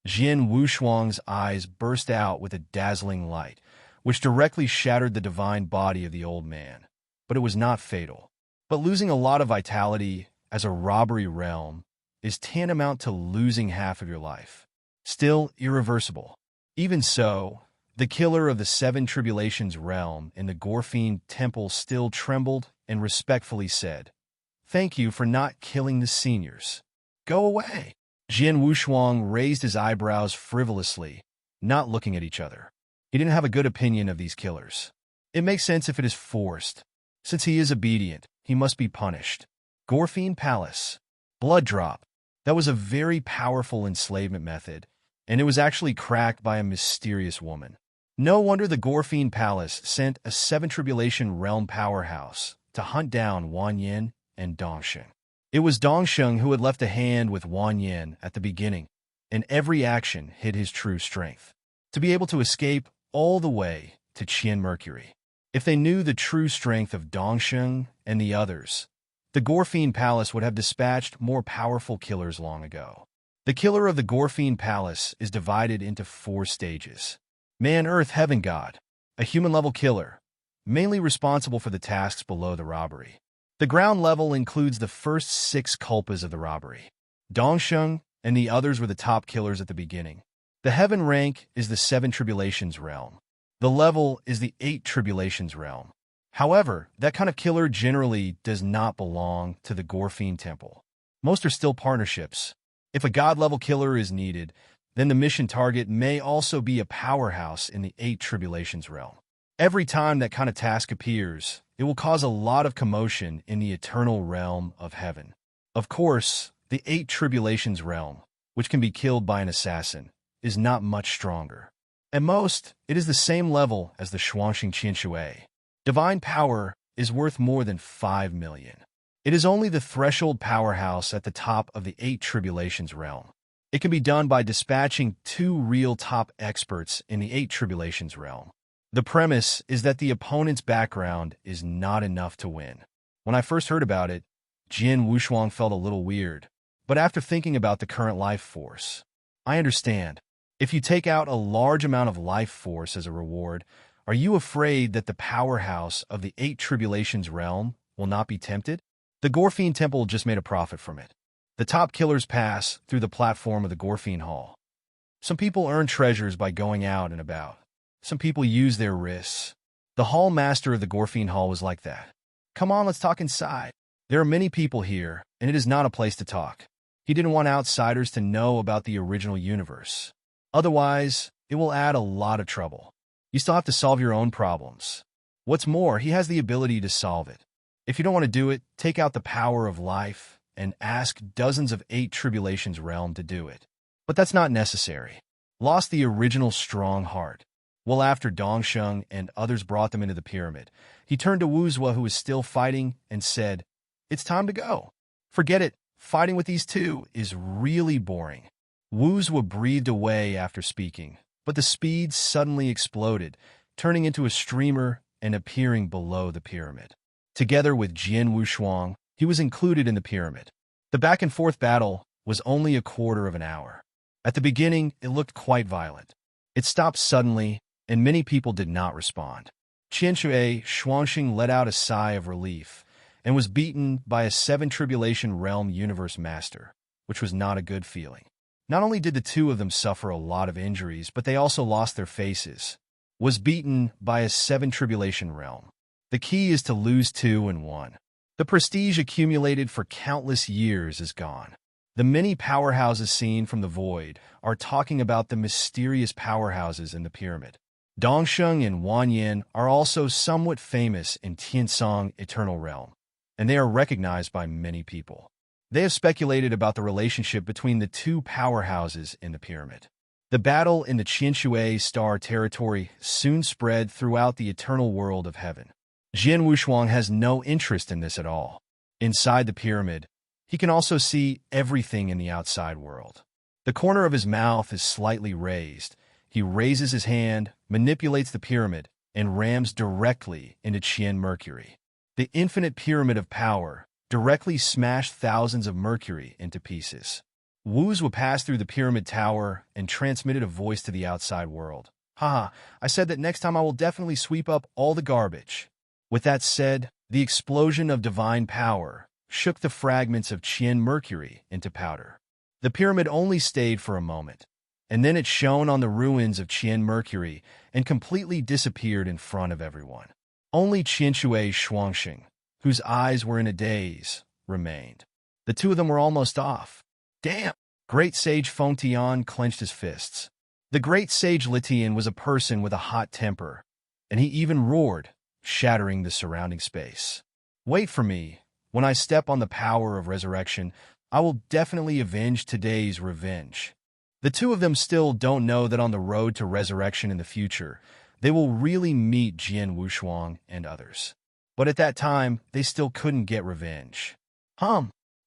Jian Wushuang's eyes burst out with a dazzling light, which directly shattered the divine body of the old man. but it was not fatal. But losing a lot of vitality as a robbery realm is tantamount to losing half of your life. Still irreversible. Even so, the killer of the Seven Tribulations realm in the Gorfine temple still trembled and respectfully said, "Thank you for not killing the seniors. Go away." Jian Wushuang raised his eyebrows frivolously, not looking at each other. He didn't have a good opinion of these killers. It makes sense if it is forced. Since he is obedient, he must be punished. Gorfine Palace. Blood drop. That was a very powerful enslavement method, and it was actually cracked by a mysterious woman. No wonder the Gorfine Palace sent a Seven Tribulation realm powerhouse to hunt down Wan Yin and Dongsheng. It was Dongsheng who had left a hand with Wan Yin at the beginning, and every action hid his true strength. To be able to escape all the way to Qian Mercury. If they knew the true strength of Dongsheng and the others, the Gorfine Palace would have dispatched more powerful killers long ago. The killer of the Gorfine Palace is divided into 4 stages. Man, Earth, Heaven, God. A human-level killer, mainly responsible for the tasks below the robbery. The ground level includes the first 6 culpas of the robbery. Dongsheng and the others were the top killers at the beginning. The Heaven rank is the 7 Tribulations realm. The level is the 8 Tribulations realm. However, that kind of killer generally does not belong to the Gorfine Temple. Most are still partnerships. If a god-level killer is needed, then the mission target may also be a powerhouse in the 8 Tribulations realm. Every time that kind of task appears, it will cause a lot of commotion in the eternal realm of heaven. Of course, the 8 Tribulations realm, which can be killed by an assassin, is not much stronger. At most, it is the same level as the Shuangxing Qianshui. Divine power is worth more than 5 million. It is only the threshold powerhouse at the top of the 8 Tribulations realm. It can be done by dispatching 2 real top experts in the 8 Tribulations realm. The premise is that the opponent's background is not enough to win. When I first heard about it, Jian Wushuang felt a little weird. But after thinking about the current life force, I understand. If you take out a large amount of life force as a reward, are you afraid that the powerhouse of the 8 Tribulations realm will not be tempted? The Gorfine Temple just made a profit from it. The top killers pass through the platform of the Gorfine Hall. Some people earn treasures by going out and about. Some people use their wrists. The hall master of the Gorfine Hall was like that. "Come on, let's talk inside. There are many people here, and it is not a place to talk." He didn't want outsiders to know about the original universe. Otherwise, it will add a lot of trouble. You still have to solve your own problems. What's more, he has the ability to solve it. If you don't want to do it, take out the power of life and ask dozens of 8 Tribulations realm to do it. But that's not necessary. Lost the original strong heart. Well, after Dongsheng and others brought them into the pyramid, he turned to Wuzhua, who was still fighting, and said, "It's time to go. Forget it. Fighting with these 2 is really boring." Wuzhua breathed away after speaking, but the speed suddenly exploded, turning into a streamer and appearing below the pyramid. Together with Jian Wushuang, he was included in the pyramid. The back-and-forth battle was only a quarter of an hour. At the beginning, it looked quite violent. It stopped suddenly, and many people did not respond. Qianshui Shuangxing let out a sigh of relief and was beaten by a 7 Tribulation realm universe master, which was not a good feeling. Not only did the 2 of them suffer a lot of injuries, but they also lost their faces. Was beaten by a 7 Tribulation realm. The key is to lose 2 and 1. The prestige accumulated for countless years is gone. The many powerhouses seen from the void are talking about the mysterious powerhouses in the pyramid. Dongsheng and Wan Yin are also somewhat famous in Tiansong Eternal Realm, and they are recognized by many people. They have speculated about the relationship between the 2 powerhouses in the pyramid. The battle in the Qianshui Star territory soon spread throughout the eternal world of heaven. Jian Wushuang has no interest in this at all. Inside the pyramid, he can also see everything in the outside world. The corner of his mouth is slightly raised. He raises his hand, manipulates the pyramid, and rams directly into Qian Mercury. The infinite pyramid of power directly smashed thousands of Mercury into pieces. Wuzhua passed through the pyramid tower and transmitted a voice to the outside world. "Haha, I said that next time I will definitely sweep up all the garbage." With that said, The explosion of divine power shook the fragments of Qian mercury into powder. The pyramid only stayed for a moment, and then it shone on the ruins of Qian mercury and completely disappeared in front of everyone. Only Qianshui Shuangxing, whose eyes were in a daze, remained. The two of them were almost off. Damn! Great Sage Fengtian clenched his fists. The Great Sage Litian was a person with a hot temper, and he even roared, shattering the surrounding space. Wait for me. When I step on the power of resurrection, I will definitely avenge today's revenge. The two of them still don't know that on the road to resurrection in the future, they will really meet Jian Wushuang and others. But at that time, they still couldn't get revenge.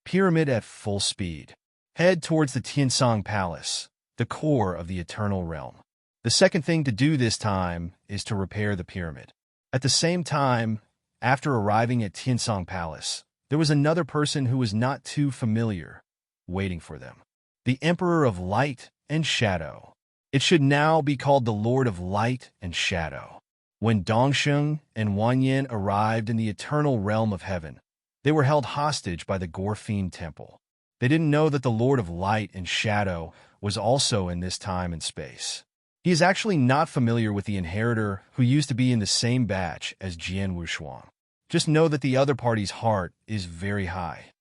Pyramid at full speed. Head towards the Tiansong Palace, the core of the Eternal Realm. The second thing to do this time is to repair the pyramid. At the same time, after arriving at Tiansong Palace, there was another person who was not too familiar, waiting for them. The Emperor of Light and Shadow. It should now be called the Lord of Light and Shadow. When Dongsheng and Wanyan arrived in the Eternal Realm of Heaven, they were held hostage by the Gorfine Temple. They didn't know that the Lord of Light and Shadow was also in this time and space. He is actually not familiar with the inheritor who used to be in the same batch as Jian Wushuang. Just know that the other party's heart is very high.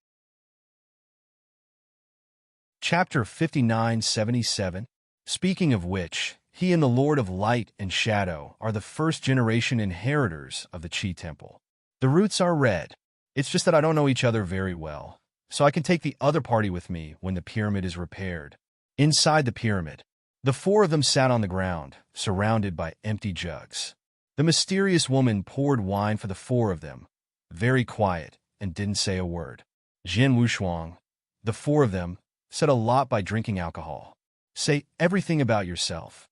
Chapter 5977. Speaking of which, he and the Lord of Light and Shadow are the first-generation inheritors of the Qi Temple. The roots are red. It's just that I don't know each other very well, so I can take the other party with me when the pyramid is repaired. Inside the pyramid, the four of them sat on the ground, surrounded by empty jugs. The mysterious woman poured wine for the four of them, very quiet, and didn't say a word. Jian Wushuang, the four of them, said a lot by drinking alcohol. Say everything about yourself.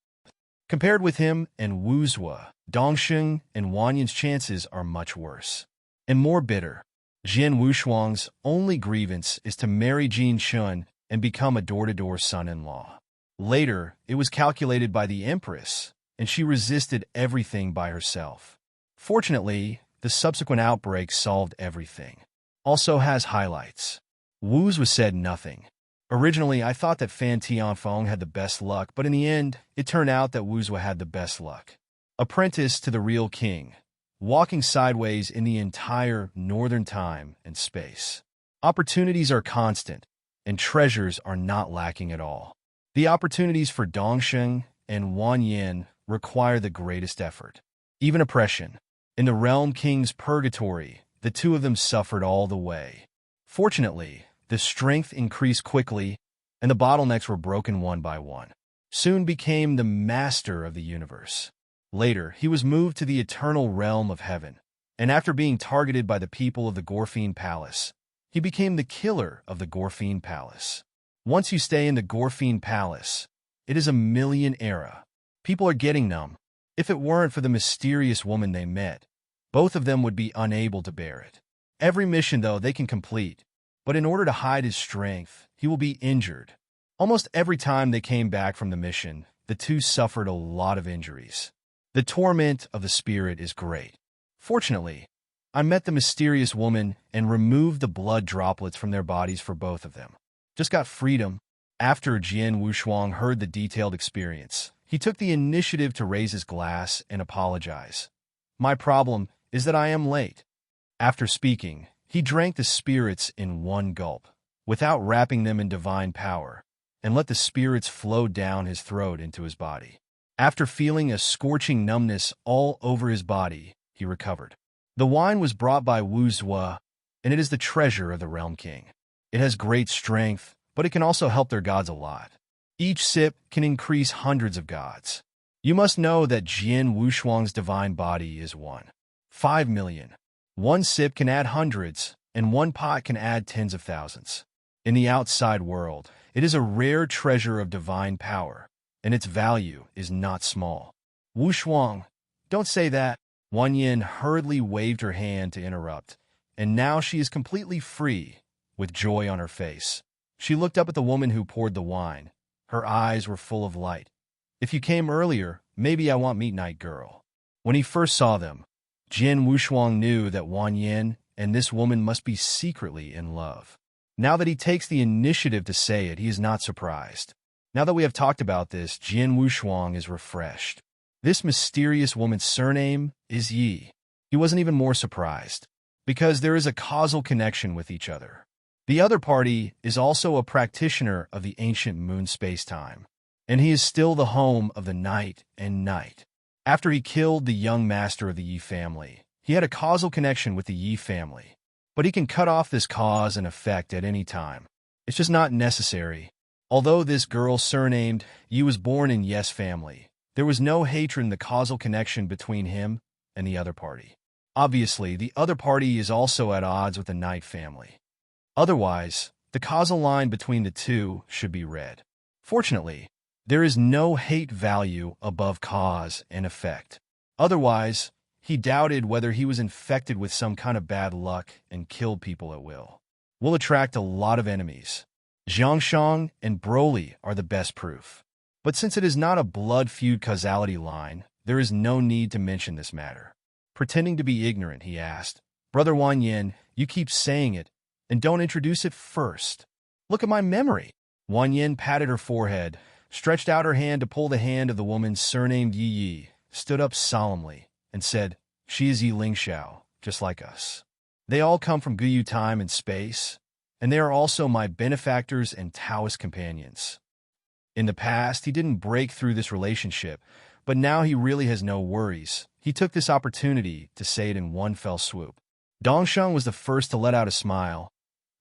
Compared with him and Wu Zua, Dongsheng and Wanyan's chances are much worse. And more bitter. Jian Wushuang's only grievance is to marry Jin Shun and become a door-to-door son-in-law. Later, it was calculated by the Empress, and she resisted everything by herself. Fortunately, the subsequent outbreak solved everything. Also has highlights. Wu's was said nothing. Originally, I thought that Fan Tianfeng had the best luck, but in the end, it turned out that Wuzwa had the best luck. Apprentice to the real king, walking sideways in the entire northern time and space. Opportunities are constant, and treasures are not lacking at all. The opportunities for Dongsheng and Wanyan require the greatest effort. Even oppression. In the Realm King's purgatory, the two of them suffered all the way. Fortunately, the strength increased quickly, and the bottlenecks were broken one by one. Soon became the master of the universe. Later, he was moved to the eternal realm of heaven, and after being targeted by the people of the Gorfine Palace, he became the killer of the Gorfine Palace. Once you stay in the Gorfine Palace, it is a million era. People are getting numb. If it weren't for the mysterious woman they met, both of them would be unable to bear it. Every mission, though, they can complete, but in order to hide his strength, he will be injured. Almost every time they came back from the mission, the two suffered a lot of injuries. The torment of the spirit is great. Fortunately, I met the mysterious woman and removed the blood droplets from their bodies for both of them. Just got freedom. After Jian Wushuang heard the detailed experience, he took the initiative to raise his glass and apologize. My problem is that I am late. After speaking, he drank the spirits in one gulp, without wrapping them in divine power, and let the spirits flow down his throat into his body. After feeling a scorching numbness all over his body, he recovered. The wine was brought by Wu Zua, and it is the treasure of the Realm King. It has great strength, but it can also help their gods a lot. Each sip can increase hundreds of gods. You must know that Jian Wushuang's divine body is 1.5 million. One sip can add hundreds, and one pot can add tens of thousands. In the outside world, it is a rare treasure of divine power, and its value is not small. Wushuang, don't say that. Wanyan hurriedly waved her hand to interrupt, and now she is completely free, with joy on her face. She looked up at the woman who poured the wine. Her eyes were full of light. If you came earlier, maybe I want meet night girl. When he first saw them, Jian Wushuang knew that Wang Yin and this woman must be secretly in love. Now that he takes the initiative to say it, he is not surprised. Now that we have talked about this, Jian Wushuang is refreshed. This mysterious woman's surname is Yi. He wasn't even more surprised, because there is a causal connection with each other. The other party is also a practitioner of the ancient moon space-time, and he is still the home of the night and night. After he killed the young master of the Yi family, he had a causal connection with the Yi family, but he can cut off this cause and effect at any time. It's just not necessary. Although this girl surnamed Yi was born in Yes family, there was no hatred in the causal connection between him and the other party. Obviously, the other party is also at odds with the Night family. Otherwise, the causal line between the two should be read. Fortunately, there is no hate value above cause and effect. Otherwise, he doubted whether he was infected with some kind of bad luck and killed people at will. Will attract a lot of enemies. Zhangshang and Broly are the best proof. But since it is not a blood feud causality line, there is no need to mention this matter. Pretending to be ignorant, he asked, "Brother Wang Yin, you keep saying it, and don't introduce it first. Look at my memory." Wang Yin patted her forehead, stretched out her hand to pull the hand of the woman surnamed Yi Yi, stood up solemnly, and said, "She is Yi Lingxiao, just like us. They all come from Guyu time and space, and they are also my benefactors and Taoist companions." In the past, he didn't break through this relationship, but now he really has no worries. He took this opportunity to say it in one fell swoop. Dongsheng was the first to let out a smile,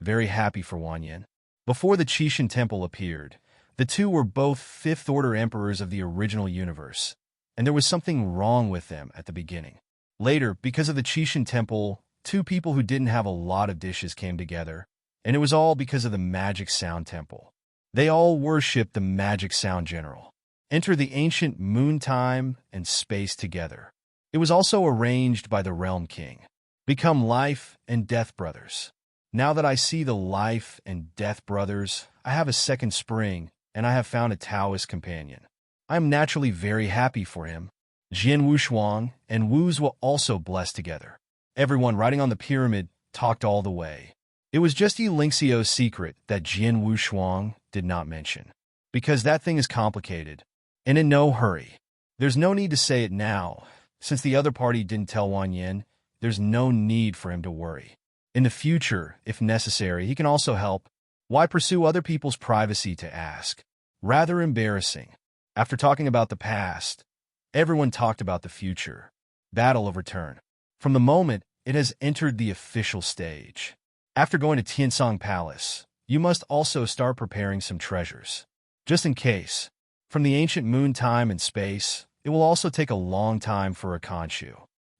very happy for Wang Yin. Before the Qixin Temple appeared, the two were both fifth-order emperors of the original universe, and there was something wrong with them at the beginning. Later, because of the Qixin Temple, two people who didn't have a lot of dishes came together, and it was all because of the Magic Sound Temple. They all worshipped the Magic Sound General. Enter the ancient moon time and space together. It was also arranged by the Realm King. Become life and death brothers. Now that I see the life and death brothers, I have a second spring, and I have found a Taoist companion. I am naturally very happy for him. Jian Wushuang and Wu's were also blessed together. Everyone riding on the pyramid talked all the way. It was just Yi Lingxiao's secret that Jian Wushuang did not mention, because that thing is complicated, and in no hurry. There's no need to say it now. Since the other party didn't tell Wang Yin, there's no need for him to worry. In the future, if necessary, he can also help. Why pursue other people's privacy to ask? Rather embarrassing. After talking about the past, everyone talked about the future. Battle of Return. From the moment it has entered the official stage. After going to Tiansong Palace, you must also start preparing some treasures. Just in case. From the ancient moon time and space, it will also take a long time for a Khonshu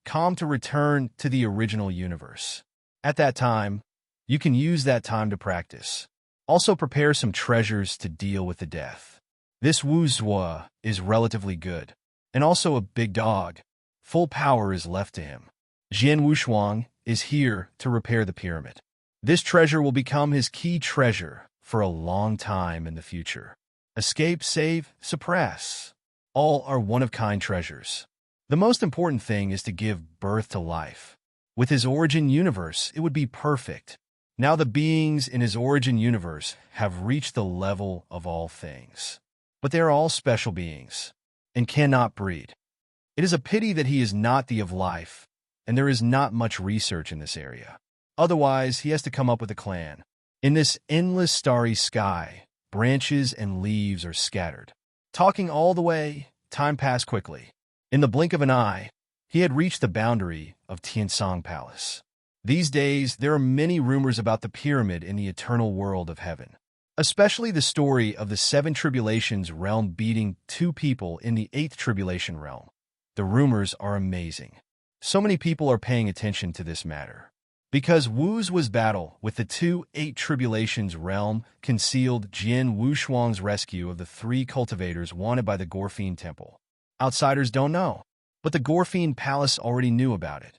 Calm to return to the original universe. At that time, you can use that time to practice. Also prepare some treasures to deal with the death. This Wu Zhuo is relatively good, and also a big dog. Full power is left to him. Jian Wushuang is here to repair the pyramid. This treasure will become his key treasure for a long time in the future. Escape, save, suppress. All are one-of-kind treasures. The most important thing is to give birth to life. With his origin universe, it would be perfect. Now the beings in his origin universe have reached the level of all things. But they are all special beings, and cannot breed. It is a pity that he is not the of life, and there is not much research in this area. Otherwise, he has to come up with a clan. In this endless starry sky, branches and leaves are scattered. Talking all the way, time passed quickly. In the blink of an eye, he had reached the boundary of Tiansong Palace. These days, there are many rumors about the pyramid in the eternal world of heaven, especially the story of the 7 tribulations realm beating 2 people in the 8th tribulation realm. The rumors are amazing. So many people are paying attention to this matter. Because Wu's was battle with the 2 8 tribulations realm concealed Jian Wushuang's rescue of the 3 cultivators wanted by the Gorfine Temple. Outsiders don't know, but the Gorfine Palace already knew about it.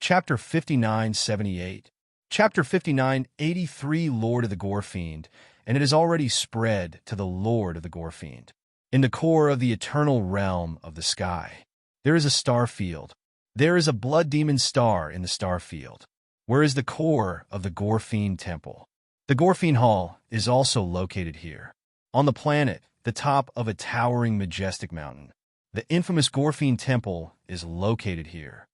Chapter 5978. Chapter 5983 Lord of the Gorfiend, and it has already spread to the Lord of the Gorfiend. In the core of the eternal realm of the sky, there is a star field. There is a blood demon star in the star field, where is the core of the Gorfiend Temple. The Gorfiend Hall is also located here. On the planet, the top of a towering majestic mountain. The infamous Gorfiend Temple is located here.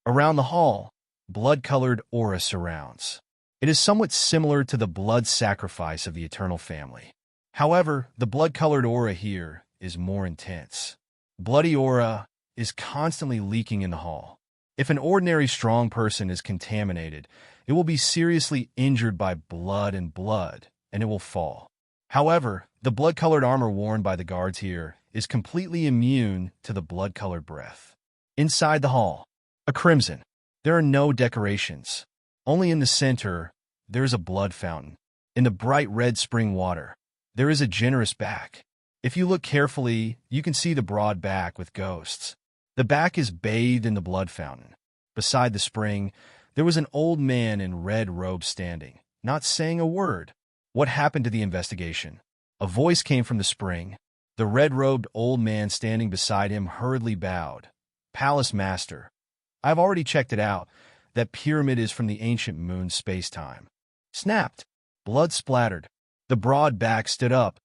Around the hall, blood-colored aura surrounds. It is somewhat similar to the blood sacrifice of the Eternal Family. However, the blood-colored aura here is more intense. Bloody aura is constantly leaking in the hall. If an ordinary strong person is contaminated, it will be seriously injured by blood, and it will fall. However, the blood-colored armor worn by the guards here is completely immune to the blood-colored breath. Inside the hall, a crimson. There are no decorations. Only in the center, there is a blood fountain. In the bright red spring water, there is a generous back. If you look carefully, you can see the broad back with ghosts. The back is bathed in the blood fountain. Beside the spring, there was an old man in red robes standing, not saying a word. What happened to the investigation? A voice came from the spring. The red-robed old man standing beside him hurriedly bowed. Palace Master, I've already checked it out. That pyramid is from the ancient moon space-time. Snapped. Blood splattered. The broad back stood up,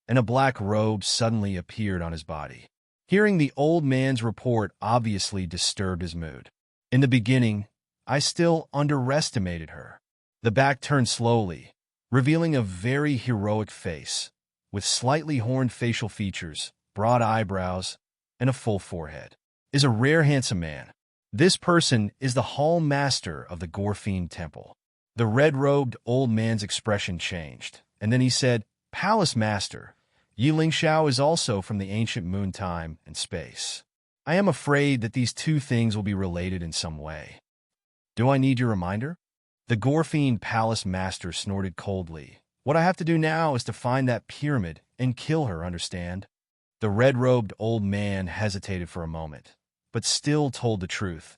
and a black robe suddenly appeared on his body. Hearing the old man's report obviously disturbed his mood. In the beginning, I still underestimated her. The back turned slowly, revealing a very heroic face, with slightly horned facial features, broad eyebrows, and a full forehead. Is a rare handsome man. This person is the Hall Master of the Gorfiend Temple. The red-robed old man's expression changed, and then he said, Palace Master, Yi Lingxiao is also from the ancient moon time and space. I am afraid that these two things will be related in some way. Do I need your reminder? The Gorfiend Palace Master snorted coldly. What I have to do now is to find that pyramid and kill her, understand? The red-robed old man hesitated for a moment, but still told the truth.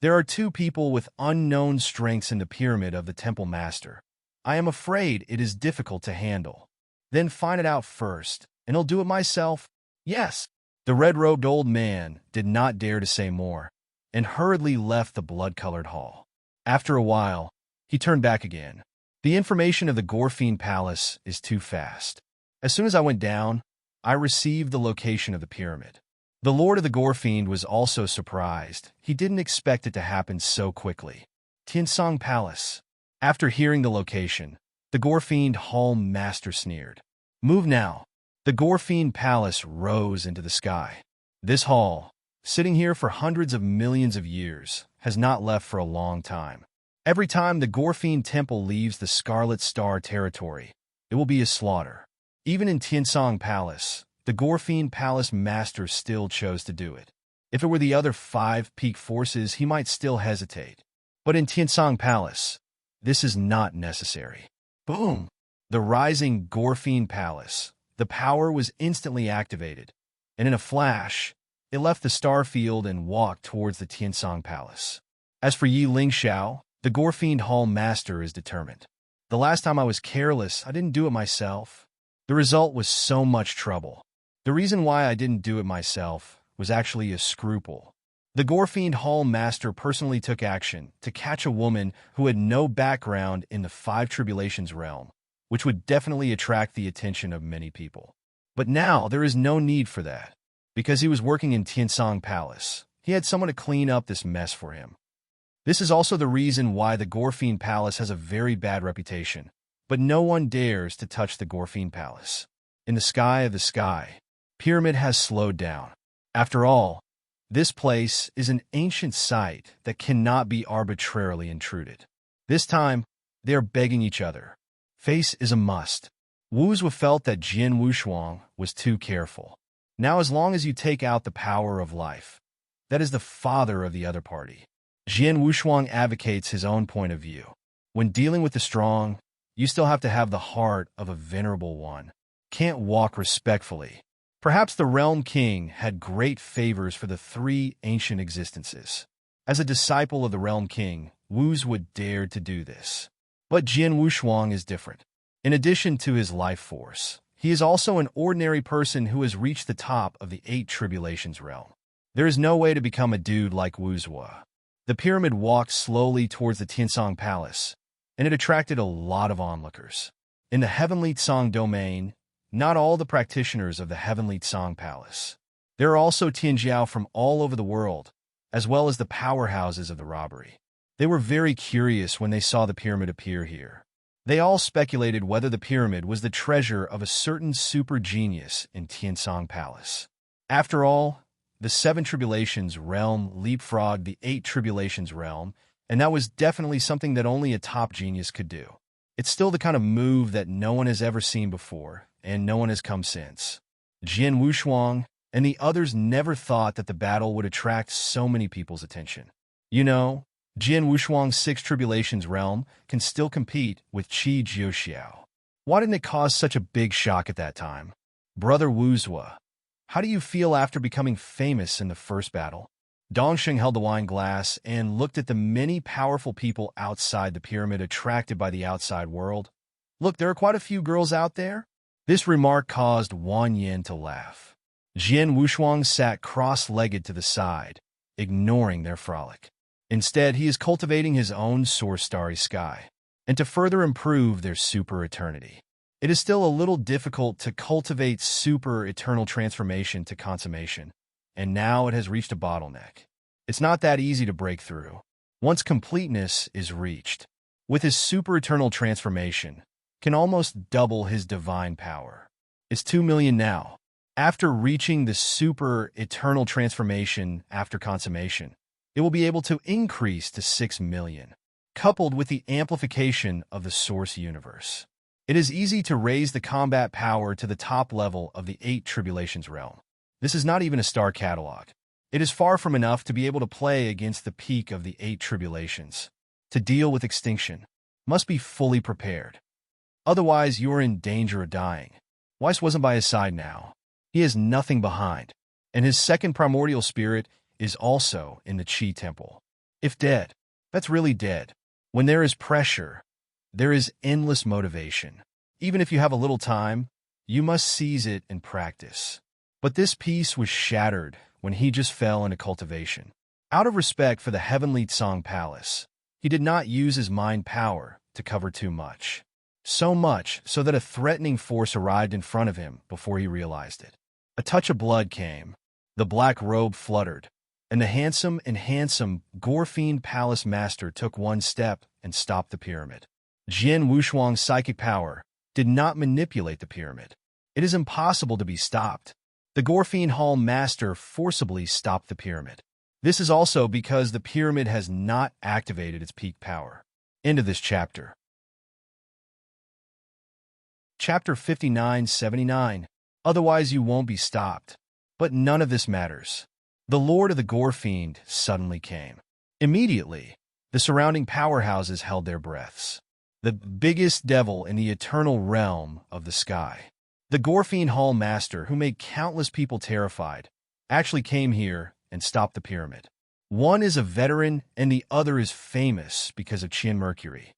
There are two people with unknown strengths in the pyramid of the Temple Master. I am afraid it is difficult to handle. Then find it out first, and I'll do it myself. Yes. The red-robed old man did not dare to say more, and hurriedly left the blood-colored hall. After a while, he turned back again. The information of the Gorfiend Palace is too fast. As soon as I went down, I received the location of the pyramid. The Lord of the Gorfiend was also surprised. He didn't expect it to happen so quickly. Tiansong Palace. After hearing the location, the Gorfiend Hall Master sneered. Move now. The Gorfiend Palace rose into the sky. This hall, sitting here for hundreds of millions of years, has not left for a long time. Every time the Gorfiend Temple leaves the Scarlet Star territory, it will be a slaughter. Even in Tiansong Palace, the Gorfiend Palace Master still chose to do it. If it were the other 5 peak forces, he might still hesitate. But in Tiansong Palace, this is not necessary. Boom! The rising Gorfiend Palace. The power was instantly activated, and in a flash, it left the star field and walked towards the Tiansong Palace. As for Yi Lingxiao, the Gorfiend Hall Master is determined. The last time I was careless, I didn't do it myself. The result was so much trouble. The reason why I didn't do it myself was actually a scruple. The Gorfiend Hall Master personally took action to catch a woman who had no background in the 5 Tribulations realm, which would definitely attract the attention of many people. But now there is no need for that. Because he was working in Tiansong Palace, he had someone to clean up this mess for him. This is also the reason why the Gorfiend Palace has a very bad reputation, but no one dares to touch the Gorfiend Palace. In the sky of the sky, Pyramid has slowed down. After all, this place is an ancient site that cannot be arbitrarily intruded. This time, they are begging each other. Face is a must. Wu Zhuo felt that Jian Wushuang was too careful. Now as long as you take out the power of life, that is the father of the other party. Jian Wushuang advocates his own point of view. When dealing with the strong, you still have to have the heart of a venerable one. Can't walk respectfully. Perhaps the Realm King had great favors for the 3 ancient existences. As a disciple of the Realm King, Wu Zhuo would dare to do this. But Jian Wushuang is different. In addition to his life force, he is also an ordinary person who has reached the top of the 8 Tribulations realm. There is no way to become a dude like Wuzwa. The pyramid walked slowly towards the Tiansong Palace, and it attracted a lot of onlookers. In the Heavenly Tsong domain, not all the practitioners of the Heavenly Tsong Palace. There are also Tianjiao from all over the world, as well as the powerhouses of the robbery. They were very curious when they saw the pyramid appear here. They all speculated whether the pyramid was the treasure of a certain super genius in Tiansong Palace. After all, the 7 Tribulations realm leapfrogged the 8 Tribulations realm, and that was definitely something that only a top genius could do. It's still the kind of move that no one has ever seen before, and no one has come since. Jian Wushuang and the others never thought that the battle would attract so many people's attention. You know, Jian Wushuang's 6 Tribulations realm can still compete with Qi Jiuxiao. Why didn't it cause such a big shock at that time? Brother Wuzwa, how do you feel after becoming famous in the first battle? Dongsheng held the wine glass and looked at the many powerful people outside the pyramid attracted by the outside world. Look, there are quite a few girls out there. This remark caused Wang Yin to laugh. Jian Wushuang sat cross-legged to the side, ignoring their frolic. Instead, he is cultivating his own source starry sky, and to further improve their super eternity. It is still a little difficult to cultivate super eternal transformation to consummation, and now it has reached a bottleneck. It's not that easy to break through. Once completeness is reached, with his super eternal transformation, can almost double his divine power. It's 2 million now. After reaching the super eternal transformation after consummation, it will be able to increase to 6 million, coupled with the amplification of the source universe. It is easy to raise the combat power to the top level of the 8 Tribulations realm. This is not even a star catalog. It is far from enough to be able to play against the peak of the 8 Tribulations. To deal with extinction, must be fully prepared. Otherwise, you are in danger of dying. Weiss wasn't by his side now. He has nothing behind, and his second primordial spirit is also in the Qi Temple. If dead, that's really dead. When there is pressure, there is endless motivation. Even if you have a little time, you must seize it and practice. But this peace was shattered when he just fell into cultivation. Out of respect for the Heavenly Tsong Palace, he did not use his mind power to cover too much. So much so that a threatening force arrived in front of him before he realized it. A touch of blood came. The black robe fluttered, and the handsome Gore-fiend palace master took one step and stopped the pyramid. Jian Wushuang's psychic power did not manipulate the pyramid. It is impossible to be stopped. The Gore-fiend hall master forcibly stopped the pyramid. This is also because the pyramid has not activated its peak power. End of this chapter. Chapter 5979. Otherwise you won't be stopped. But none of this matters. The Lord of the Gore-fiend suddenly came. Immediately, the surrounding powerhouses held their breaths. The biggest devil in the eternal realm of the sky. The Gore-fiend hall master, who made countless people terrified, actually came here and stopped the pyramid. One is a veteran and the other is famous because of Qian Mercury.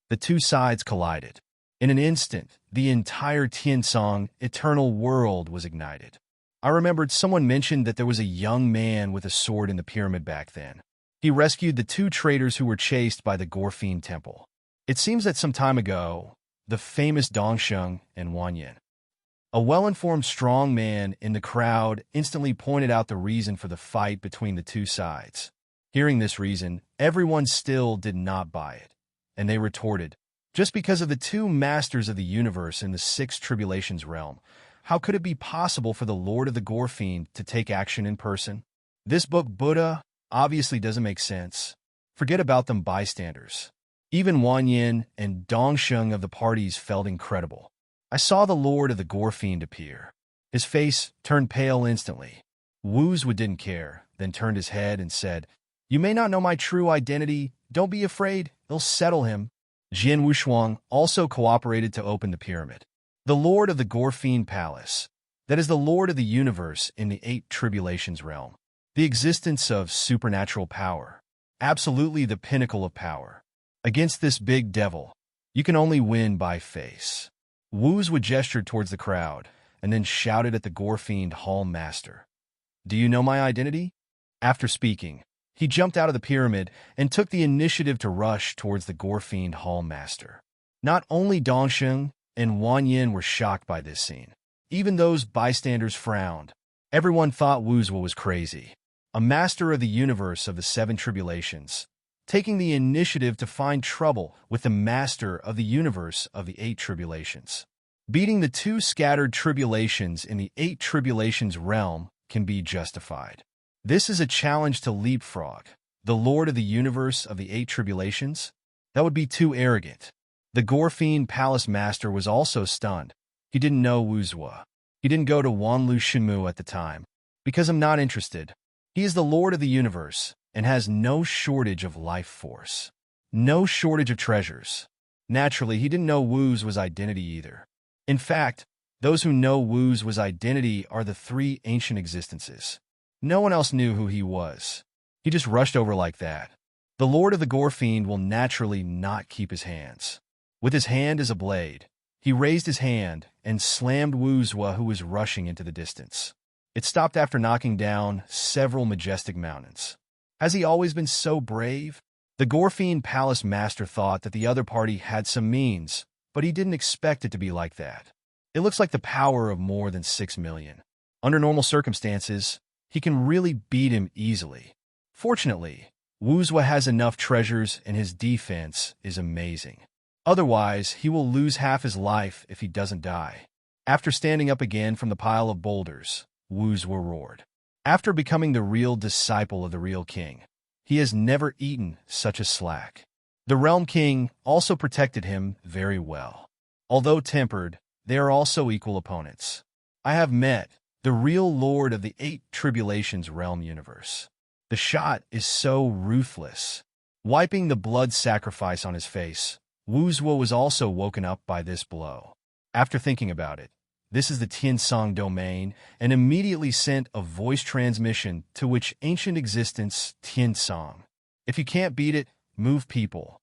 The two sides collided. In an instant, the entire Tiansong eternal world was ignited. I remembered someone mentioned that there was a young man with a sword in the pyramid back then. He rescued the 2 traitors who were chased by the Gore-fiend temple. It seems that some time ago, the famous Dongsheng and Wang Yin, a well-informed strong man in the crowd, instantly pointed out the reason for the fight between the 2 sides. Hearing this reason, everyone still did not buy it, and they retorted, just because of the 2 masters of the universe in the 6 Tribulations realm, how could it be possible for the Lord of the Gore-fiend to take action in person? This book, Buddha, obviously doesn't make sense. Forget about them bystanders. Even Wang Yin and Dongsheng of the parties felt incredible. I saw the Lord of the Gore-fiend appear. His face turned pale instantly. Wuzwa didn't care, then turned his head and said, "You may not know my true identity. Don't be afraid. They'll settle him." Jian Wushuang also cooperated to open the pyramid. The Lord of the Gore-fiend Palace, that is the Lord of the universe in the 8 Tribulations realm. The existence of supernatural power. Absolutely the pinnacle of power. Against this big devil, you can only win by face. Wuzwa gestured towards the crowd, and then shouted at the Gore-fiend hall master. Do you know my identity? After speaking, he jumped out of the pyramid and took the initiative to rush towards the Gore-fiend Hall Master. Not only Dongsheng and Wang Yin were shocked by this scene. Even those bystanders frowned. Everyone thought Wuzhou was crazy. A master of the universe of the seven tribulations, taking the initiative to find trouble with the master of the universe of the eight tribulations. Beating the two scattered tribulations in the eight tribulations realm can be justified. This is a challenge to leapfrog. The Lord of the universe of the eight tribulations? That would be too arrogant. The Gore-fiend Palace Master was also stunned. He didn't know Wuzhou. He didn't go to Wanlu Shenmu at the time. Because I'm not interested. He is the Lord of the universe and has no shortage of life force. No shortage of treasures. Naturally, he didn't know Wuzhou's identity either. In fact, those who know Wuzhou's identity are the three ancient existences. No one else knew who he was. He just rushed over like that. The Lord of the Gore-fiend will naturally not keep his hands. With his hand as a blade, he raised his hand and slammed Wuzhou, who was rushing into the distance. It stopped after knocking down several majestic mountains. Has he always been so brave? The Gore-fiend Palace Master thought that the other party had some means, but he didn't expect it to be like that. It looks like the power of more than 6 million. Under normal circumstances, he can really beat him easily. Fortunately, Wuzhou has enough treasures and his defense is amazing. Otherwise, he will lose half his life if he doesn't die. After standing up again from the pile of boulders, Wuzhou roared. After becoming the real disciple of the real king, he has never eaten such a slack. The Realm King also protected him very well. Although tempered, they are also equal opponents. I have met the real Lord of the Eight Tribulations realm universe. The shot is so ruthless. Wiping the blood sacrifice on his face, Wuzhou was also woken up by this blow. After thinking about it, this is the Tiansong domain, and immediately sent a voice transmission to which ancient existence Tiansong. If you can't beat it, move people.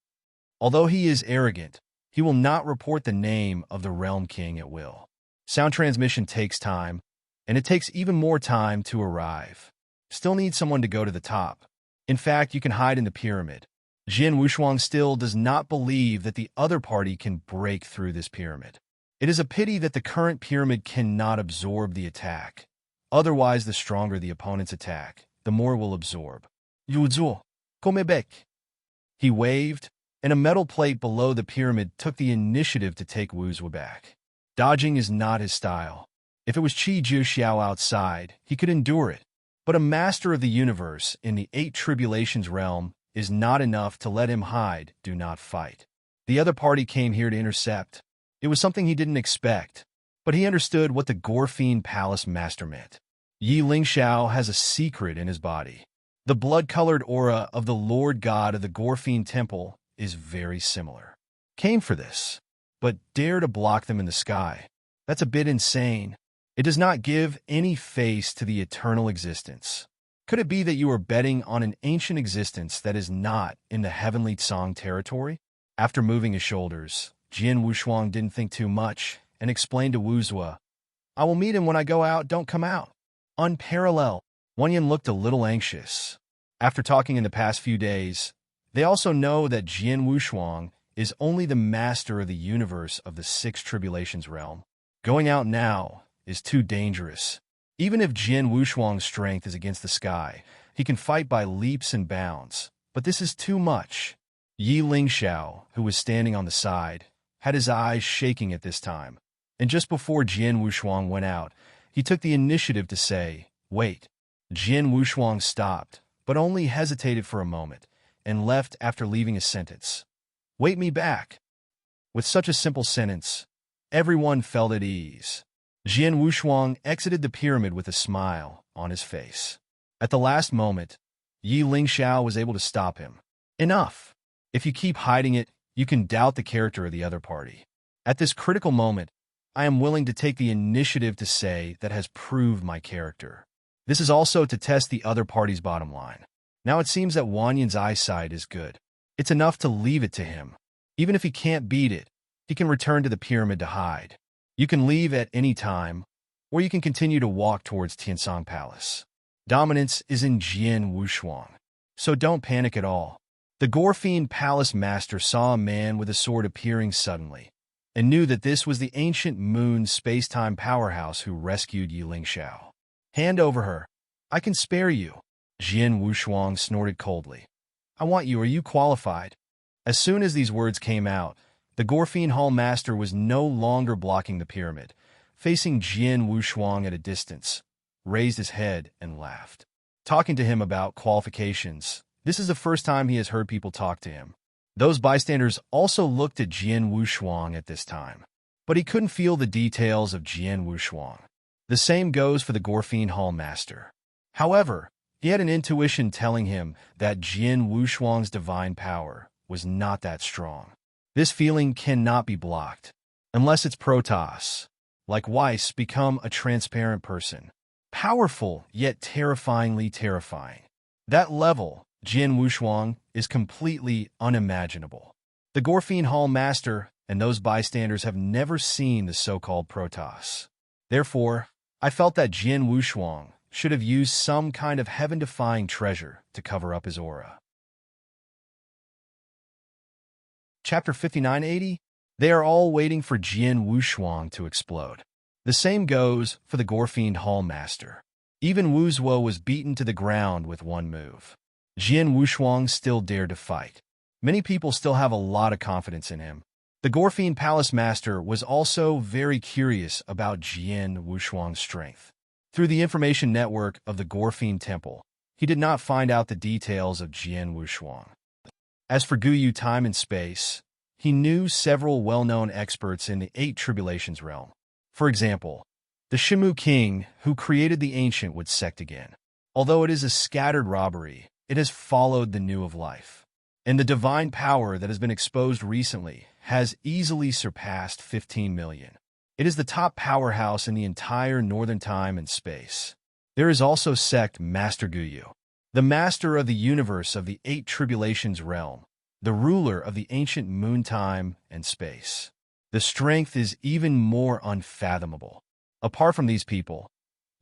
Although he is arrogant, he will not report the name of the Realm King at will. Sound transmission takes time, and it takes even more time to arrive. Still need someone to go to the top. In fact, you can hide in the pyramid. Jin Wushuang still does not believe that the other party can break through this pyramid. It is a pity that the current pyramid cannot absorb the attack. Otherwise, the stronger the opponent's attack, the more it will absorb. Yuzuo, Komebek. He waved, and a metal plate below the pyramid took the initiative to take Wuzhou back. Dodging is not his style. If it was Qi Jiuxiao outside, he could endure it. But a master of the universe in the Eight Tribulations realm is not enough to let him hide, do not fight. The other party came here to intercept. It was something he didn't expect, but he understood what the Gore-fiend Palace Master meant. Yi Lingxiao has a secret in his body. The blood-colored aura of the Lord God of the Gore-fiend Temple is very similar. Came for this, but dare to block them in the sky. That's a bit insane. It does not give any face to the eternal existence. Could it be that you are betting on an ancient existence that is not in the heavenly Tsong territory? After moving his shoulders, Jin Wushuang didn't think too much and explained to Wuzhou, I will meet him when I go out, don't come out. Unparalleled. Wanyan looked a little anxious. After talking in the past few days, they also know that Jin Wushuang is only the master of the universe of the Six Tribulations realm. Going out now is too dangerous. Even if Jin Wushuang's strength is against the sky, he can fight by leaps and bounds. But this is too much. Yi Lingxiao, who was standing on the side, had his eyes shaking at this time. And just before Jin Wushuang went out, he took the initiative to say, wait. Jin Wushuang stopped, but only hesitated for a moment, and left after leaving a sentence. Wait me back. With such a simple sentence, everyone felt at ease. Jin Wushuang exited the pyramid with a smile on his face. At the last moment, Yi Lingxiao was able to stop him. Enough. If you keep hiding it, you can doubt the character of the other party. At this critical moment, I am willing to take the initiative to say that has proved my character. This is also to test the other party's bottom line. Now it seems that Wanyan's eyesight is good. It's enough to leave it to him. Even if he can't beat it, he can return to the pyramid to hide. You can leave at any time, or you can continue to walk towards Tiansong Palace. Dominance is in Jian Wushuang. So don't panic at all. The Gorfian Palace Master saw a man with a sword appearing suddenly, and knew that this was the ancient moon space-time powerhouse who rescued Yiling Xiao. Hand over her. I can spare you. Jian Wushuang snorted coldly. I want you. Are you qualified? As soon as these words came out, the Gorfian Hall Master was no longer blocking the pyramid, facing Jian Wushuang at a distance, raised his head and laughed. Talking to him about qualifications, this is the first time he has heard people talk to him. Those bystanders also looked at Jian Wushuang at this time, but he couldn't feel the details of Jian Wushuang. The same goes for the Gorfian Hall Master. However, he had an intuition telling him that Jian Wushuang's divine power was not that strong. This feeling cannot be blocked, unless it's Protoss, like Weiss, become a transparent person. Powerful, yet terrifyingly terrifying. That level, Jian Wushuang, is completely unimaginable. The Gorfian Hall Master and those bystanders have never seen the so-called Protoss. Therefore, I felt that Jian Wushuang should have used some kind of heaven-defying treasure to cover up his aura. Chapter 5980. They are all waiting for Jian Wushuang to explode. The same goes for the Gorfian Hall Master. Even Wu Zuo was beaten to the ground with one move. Jian Wushuang still dared to fight. Many people still have a lot of confidence in him. The Gorfian Palace Master was also very curious about Jian Wushuang's strength. Through the information network of the Gorfian Temple, he did not find out the details of Jian Wushuang. As for Guyu Time and Space, he knew several well-known experts in the Eight Tribulations realm. For example, the Shimu King, who created the ancient Wood sect again. Although it is a scattered robbery, it has followed the new of life. And the divine power that has been exposed recently has easily surpassed 15 million. It is the top powerhouse in the entire northern time and space. There is also sect Master Guyu, the master of the universe of the Eight Tribulations realm, the ruler of the ancient moon time and space. The strength is even more unfathomable. Apart from these people,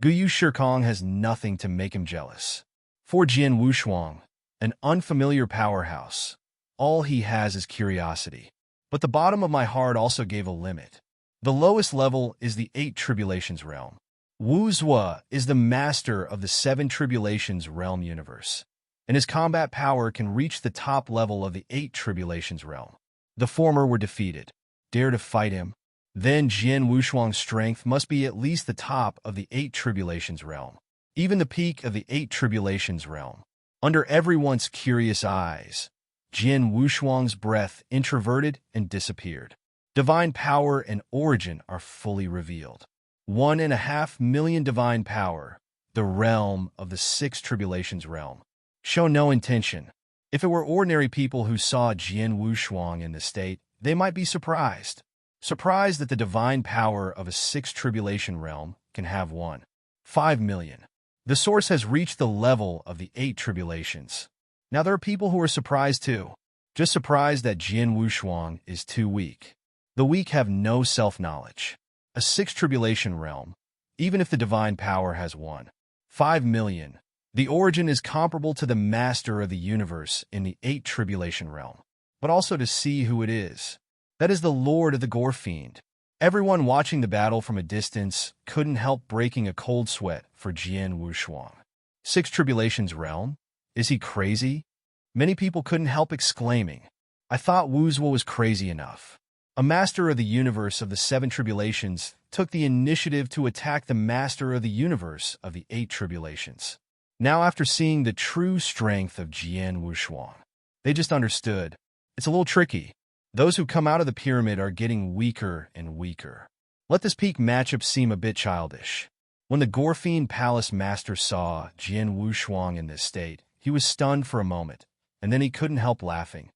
Guyu Shikong has nothing to make him jealous. For Jian Wushuang, an unfamiliar powerhouse, all he has is curiosity. But the bottom of my heart also gave a limit. The lowest level is the Eight Tribulations realm. Wu Zuo is the master of the Seven Tribulations realm universe, and his combat power can reach the top level of the Eight Tribulations realm. The former were defeated. Dare to fight him? Then Jian Wushuang's strength must be at least the top of the Eight Tribulations realm, even the peak of the Eight Tribulations realm. Under everyone's curious eyes, Jian Wushuang's breath introverted and disappeared. Divine power and origin are fully revealed. 1.5 million divine power, the realm of the Six Tribulations realm. Show no intention. If it were ordinary people who saw Jian Wushuang in this state, they might be surprised. Surprised that the divine power of a Six Tribulation realm can have 1.5 million. The source has reached the level of the Eight Tribulations. Now there are people who are surprised too. Just surprised that Jian Wushuang is too weak. The weak have no self-knowledge. A Six Tribulation realm, even if the divine power has 1.5 million, the origin is comparable to the master of the universe in the Eight Tribulation realm. But also to see who it is. That is the Lord of the Gorfiend. Everyone watching the battle from a distance couldn't help breaking a cold sweat for Jian Wushuang. Six Tribulations realm? Is he crazy? Many people couldn't help exclaiming. I thought Wu Zuo was crazy enough. A master of the universe of the Seven Tribulations took the initiative to attack the master of the universe of the Eight Tribulations. Now after seeing the true strength of Jian Wushuang, they just understood. It's a little tricky. Those who come out of the pyramid are getting weaker and weaker. Let this peak matchup seem a bit childish. When the Gorfian Palace Master saw Jian Wushuang in this state, he was stunned for a moment, and then he couldn't help laughing.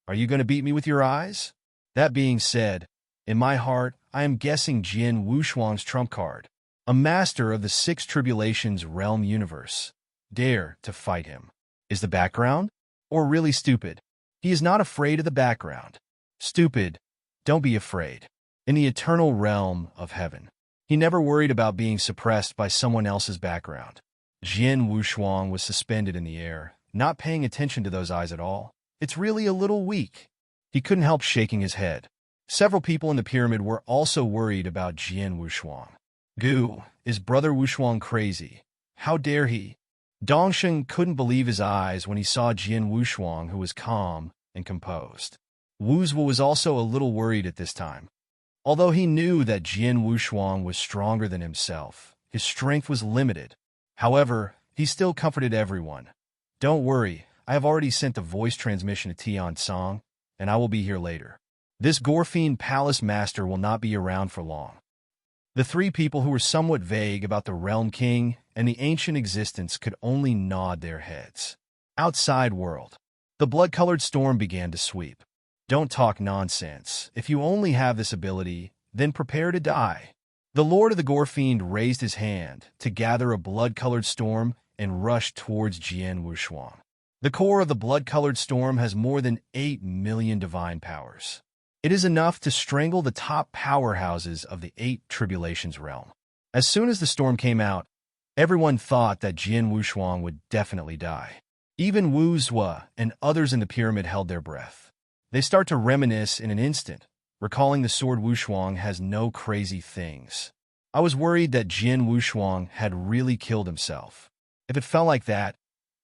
Are you going to beat me with your eyes? That being said, in my heart, I am guessing Jian Wushuang's trump card. A master of the Six Tribulations realm universe. Dare to fight him. Is the background? Or really stupid? He is not afraid of the background. Stupid, don't be afraid. In the eternal realm of heaven, he never worried about being suppressed by someone else's background. Jian Wushuang was suspended in the air, not paying attention to those eyes at all. It's really a little weak. He couldn't help shaking his head. Several people in the pyramid were also worried about Jian Wushuang. Goo, is Brother Wushuang crazy? How dare he? Dongsheng couldn't believe his eyes when he saw Jian Wushuang, who was calm and composed. Wuzhou was also a little worried at this time. Although he knew that Jian Wushuang was stronger than himself, his strength was limited. However, he still comforted everyone. Don't worry, I have already sent the voice transmission to Tian Song, and I will be here later. This Gorfiend Palace Master will not be around for long. The three people who were somewhat vague about the Realm King and the ancient existence could only nod their heads. Outside world. The blood-colored storm began to sweep. Don't talk nonsense. If you only have this ability, then prepare to die. The Lord of the Gorfiend raised his hand to gather a blood-colored storm and rushed towards Jian Wushuang. The core of the blood-colored storm has more than 8 million divine powers. It is enough to strangle the top powerhouses of the 8 Tribulations realm. As soon as the storm came out, everyone thought that Jian Wushuang would definitely die. Even Wu Zhua and others in the pyramid held their breath. They start to reminisce in an instant, recalling the sword Wushuang has no crazy things. I was worried that Jian Wushuang had really killed himself. If it felt like that,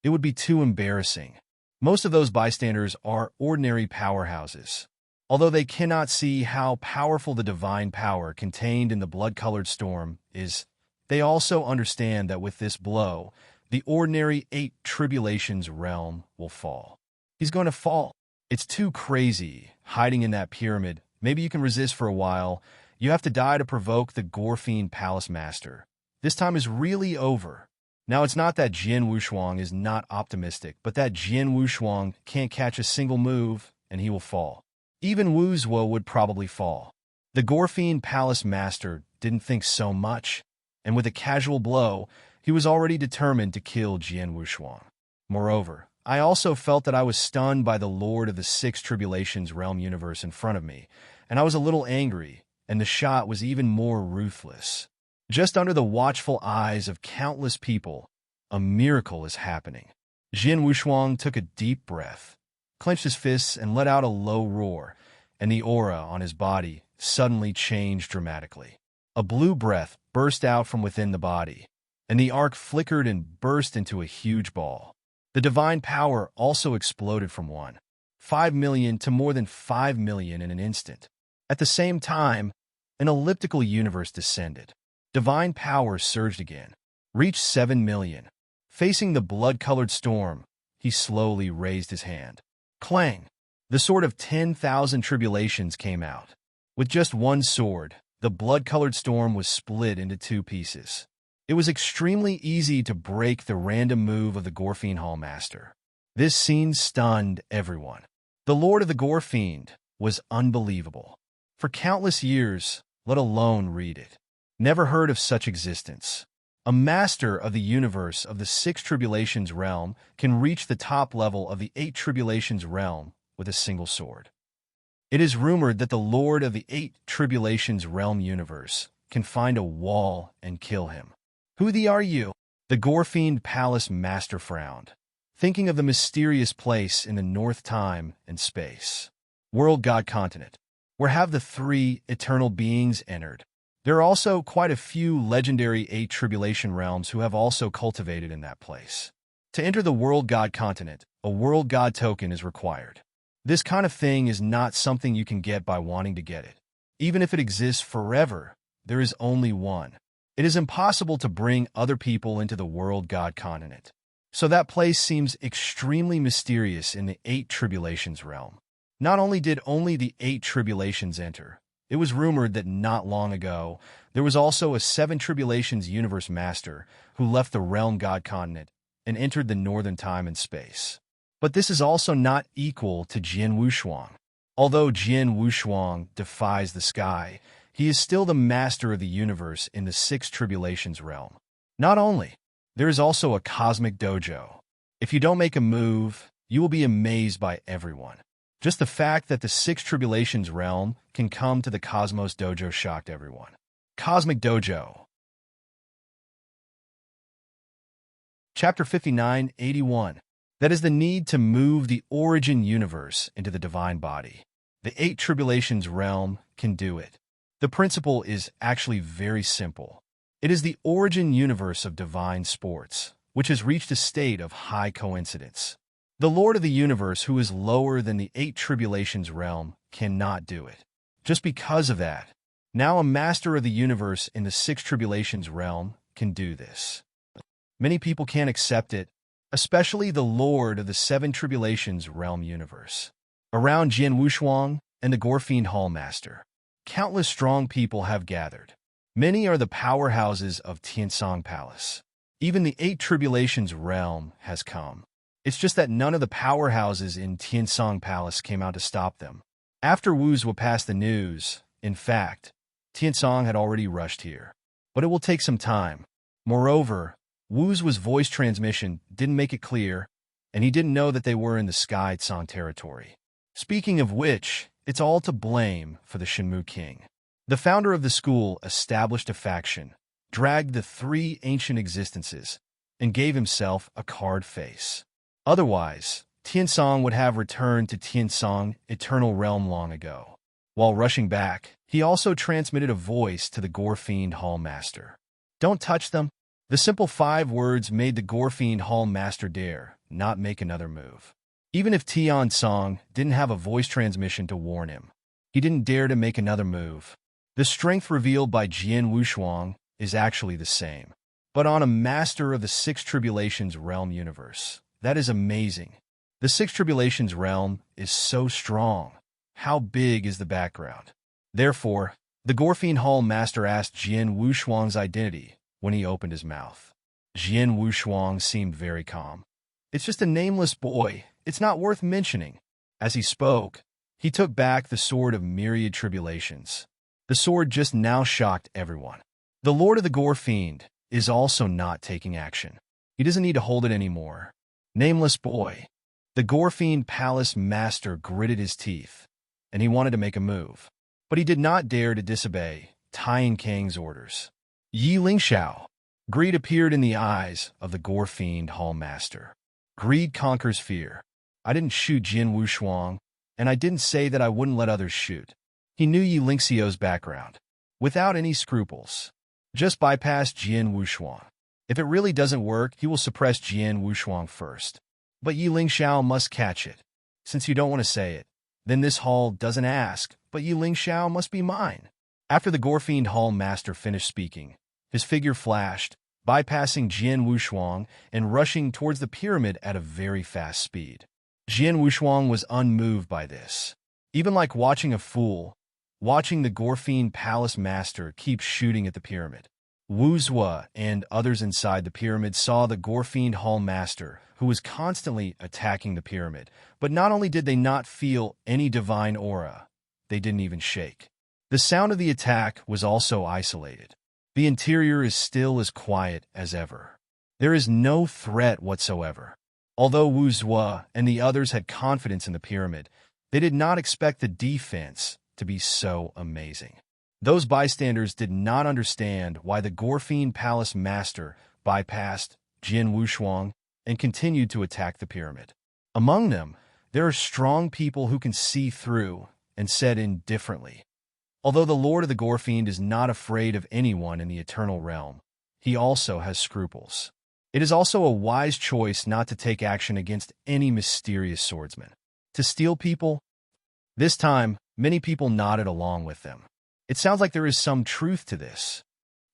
it would be too embarrassing. Most of those bystanders are ordinary powerhouses. Although they cannot see how powerful the divine power contained in the blood-colored storm is, they also understand that with this blow, the ordinary 8 Tribulations realm will fall. He's going to fall. It's too crazy, hiding in that pyramid. Maybe you can resist for a while. You have to die to provoke the Gorfiend Palace Master. This time is really over. Now, it's not that Jian Wushuang is not optimistic, but that Jian Wushuang can't catch a single move, and he will fall. Even Wu Zhou would probably fall. The Gorfiend Palace Master didn't think so much, and with a casual blow, he was already determined to kill Jian Wushuang. Moreover, I also felt that I was stunned by the Lord of the 6 Tribulations realm universe in front of me, and I was a little angry, and the shot was even more ruthless. Just under the watchful eyes of countless people, a miracle is happening. Jian Wushuang took a deep breath, clenched his fists, and let out a low roar, and the aura on his body suddenly changed dramatically. A blue breath burst out from within the body, and the arc flickered and burst into a huge ball. The divine power also exploded from 1.5 million to more than 5 million in an instant. At the same time, an elliptical universe descended. Divine power surged again, reached 7 million. Facing the blood-colored storm, he slowly raised his hand. Clang! The sword of 10,000 tribulations came out. With just one sword, the blood-colored storm was split into 2 pieces. It was extremely easy to break the random move of the Gorfiend Hall Master. This scene stunned everyone. The Lord of the Gorfiend was unbelievable. For countless years, let alone read it. Never heard of such existence. A master of the universe of the 6 Tribulations realm can reach the top level of the 8 Tribulations realm with a single sword. It is rumored that the Lord of the 8 Tribulations realm universe can find a wall and kill him. Who are you? The Gorfiend Palace Master frowned, thinking of the mysterious place in the north time and space. World God Continent. Where have the 3 eternal beings entered? There are also quite a few legendary 8 Tribulation realms who have also cultivated in that place. To enter the World God Continent, a World God token is required. This kind of thing is not something you can get by wanting to get it. Even if it exists forever, there is only one. It is impossible to bring other people into the World God Continent. So that place seems extremely mysterious in the 8 Tribulations realm. Not only did only the 8 Tribulations enter, it was rumored that not long ago, there was also a 7 Tribulations Universe Master who left the Realm God Continent and entered the Northern Time and Space. But this is also not equal to Jian Wushuang. Although Jian Wushuang defies the sky, he is still the master of the universe in the 6 Tribulations realm. Not only, there is also a cosmic dojo. If you don't make a move, you will be amazed by everyone. Just the fact that the 6 Tribulations realm can come to the Cosmos Dojo shocked everyone. Cosmic Dojo. Chapter 5981. That is the need to move the origin universe into the divine body. The Eight Tribulations realm can do it. The principle is actually very simple. It is the origin universe of divine sports, which has reached a state of high coincidence. The Lord of the universe, who is lower than the Eight Tribulations realm, cannot do it. Just because of that, now a master of the universe in the Six Tribulations realm can do this. Many people can't accept it, especially the Lord of the Seven Tribulations realm universe. Around Jian Wushuang and the Gorfiend Hall Master, countless strong people have gathered. Many are the powerhouses of Tiansong Palace. Even the Eight Tribulations realm has come. It's just that none of the powerhouses in Tiansong Palace came out to stop them. After Wuzhua passed the news, in fact, Tiansong had already rushed here. But it will take some time. Moreover, Wuzhua's voice transmission didn't make it clear, and he didn't know that they were in the Sky Tsong territory. Speaking of which, it's all to blame for the Shenmu King. The founder of the school established a faction, dragged the three ancient existences, and gave himself a card face. Otherwise, Tiansong would have returned to Tiansong Eternal Realm long ago. While rushing back, he also transmitted a voice to the Gorfiend Hall Master. Don't touch them. The simple 5 words made the Gorfiend Hall Master dare not make another move. Even if Tiansong didn't have a voice transmission to warn him, he didn't dare to make another move. The strength revealed by Jian Wushuang is actually the same, but on a master of the Six Tribulations realm universe. That is amazing. The Six Tribulations realm is so strong. How big is the background? Therefore, the Gorfiend Hall Master asked Jian Wushuang's identity when he opened his mouth. Jian Wushuang seemed very calm. It's just a nameless boy. It's not worth mentioning. As he spoke, he took back the sword of myriad tribulations. The sword just now shocked everyone. The Lord of the Gorfiend is also not taking action. He doesn't need to hold it anymore. Nameless boy. The Gorfiend Palace Master gritted his teeth, and he wanted to make a move. But he did not dare to disobey Tian Kang's orders. Yi Lingxiao. Greed appeared in the eyes of the Gorfiend Hall Master. Greed conquers fear. I didn't shoot Jian Wushuang, and I didn't say that I wouldn't let others shoot. He knew Yi Lingxiao's background. Without any scruples. Just bypass Jian Wushuang. If it really doesn't work, he will suppress Jian Wushuang first. But Yi Lingxiao must catch it. Since you don't want to say it, then this hall doesn't ask, but Yi Lingxiao must be mine. After the Gorfiend Hall Master finished speaking, his figure flashed, bypassing Jian Wushuang and rushing towards the pyramid at a very fast speed. Jian Wushuang was unmoved by this. Even like watching a fool, watching the Gorfiend Palace Master keep shooting at the pyramid. Wuzhua and others inside the pyramid saw the Gorfiend Hall Master, who was constantly attacking the pyramid, but not only did they not feel any divine aura, they didn't even shake. The sound of the attack was also isolated. The interior is still as quiet as ever. There is no threat whatsoever. Although Wuzhua and the others had confidence in the pyramid, they did not expect the defense to be so amazing. Those bystanders did not understand why the Gorfiend Palace Master bypassed Jian Wushuang and continued to attack the pyramid. Among them, there are strong people who can see through and said indifferently. Although the Lord of the Gorfiend is not afraid of anyone in the Eternal Realm, he also has scruples. It is also a wise choice not to take action against any mysterious swordsman. To steal people? This time, many people nodded along with them. It sounds like there is some truth to this.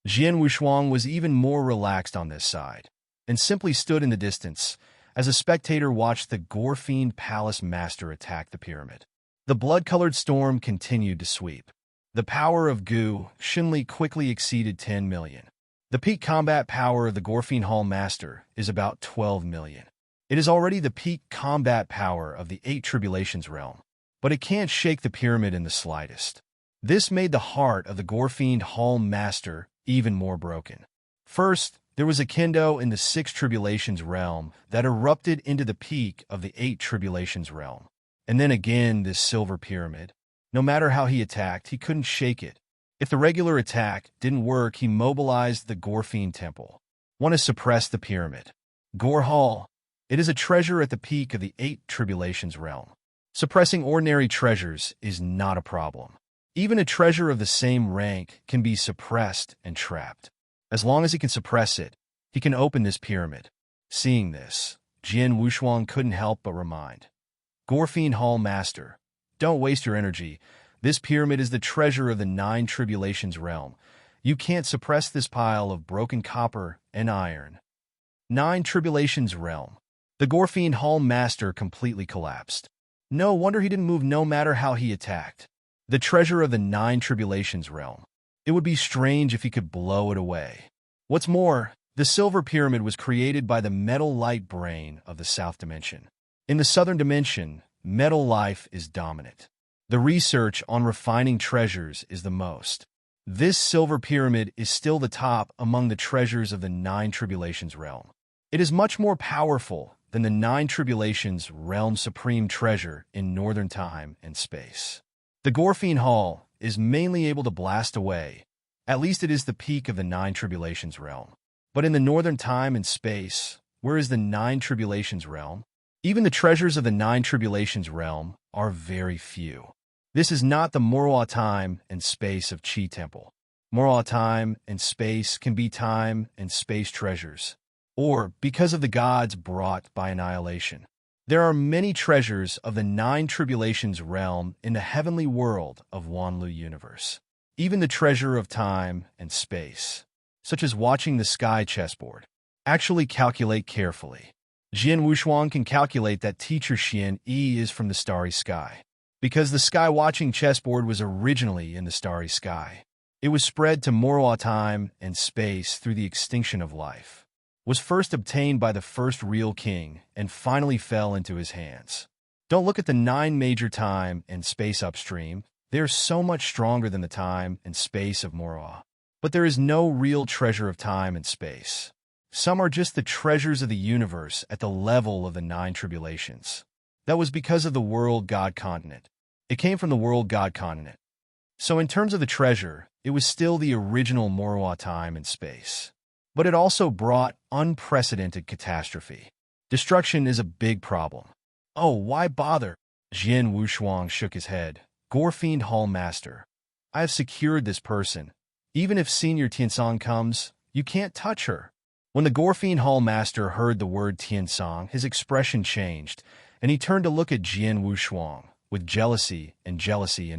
Jian Wushuang was even more relaxed on this side, and simply stood in the distance as a spectator watched the Gorfiend Palace Master attack the pyramid. The blood-colored storm continued to sweep. The power of Gu Xinli quickly exceeded 10 million. The peak combat power of the Gorfiend Hall Master is about 12 million. It is already the peak combat power of the Eight Tribulations realm, but it can't shake the pyramid in the slightest. This made the heart of the Gorfiend Hall Master even more broken. First, there was a kendo in the Six Tribulations realm that erupted into the peak of the Eight Tribulations realm. And then again this silver pyramid. No matter how he attacked, he couldn't shake it. If the regular attack didn't work, he mobilized the Gorfiend Temple. Want to suppress the pyramid. Gore Hall. It is a treasure at the peak of the 8 Tribulations realm. Suppressing ordinary treasures is not a problem. Even a treasure of the same rank can be suppressed and trapped. As long as he can suppress it, he can open this pyramid. Seeing this, Jian Wushuang couldn't help but remind. Gorefiend Hall Master, don't waste your energy. This pyramid is the treasure of the 9 Tribulations realm. You can't suppress this pile of broken copper and iron. 9 Tribulations realm. The Gorefiend Hall Master completely collapsed. No wonder he didn't move no matter how he attacked. The treasure of the 9 Tribulations realm. It would be strange if he could blow it away. What's more, the Silver Pyramid was created by the metal light brain of the South Dimension. In the Southern Dimension, metal life is dominant. The research on refining treasures is the most. This Silver Pyramid is still the top among the treasures of the 9 Tribulations realm. It is much more powerful than the 9 Tribulations realm supreme treasure in northern time and space. The Gorefiend Hall is mainly able to blast away. At least it is the peak of the 9 Tribulations realm. But in the northern time and space, where is the 9 Tribulations realm? Even the treasures of the 9 Tribulations realm are very few. This is not the Morwa time and space of Chi Temple. Morwa time and space can be time and space treasures, or because of the gods brought by annihilation. There are many treasures of the 9 Tribulations realm in the heavenly world of Wanlu universe. Even the treasure of time and space, such as watching the sky chessboard. Actually calculate carefully. Jian Wushuang can calculate that teacher Xian Yi is from the starry sky. Because the sky-watching chessboard was originally in the starry sky. It was spread to Morwa time and space through the extinction of life. Was first obtained by the first real king and finally fell into his hands. Don't look at the 9 major time and space upstream. They are so much stronger than the time and space of Morwa. But there is no real treasure of time and space. Some are just the treasures of the universe at the level of the 9 Tribulations. That was because of the World God Continent. It came from the World God Continent. So in terms of the treasure, it was still the original Morwa time and space. But it also brought unprecedented catastrophe. Destruction is a big problem. Oh, why bother? Jian Wushuang shook his head. Gorefiend Hall Master, I have secured this person. Even if Senior Tiansong comes, you can't touch her. When the Gorefiend Hall Master heard the word Tiansong, his expression changed, and he turned to look at Jian Wushuang with jealousy in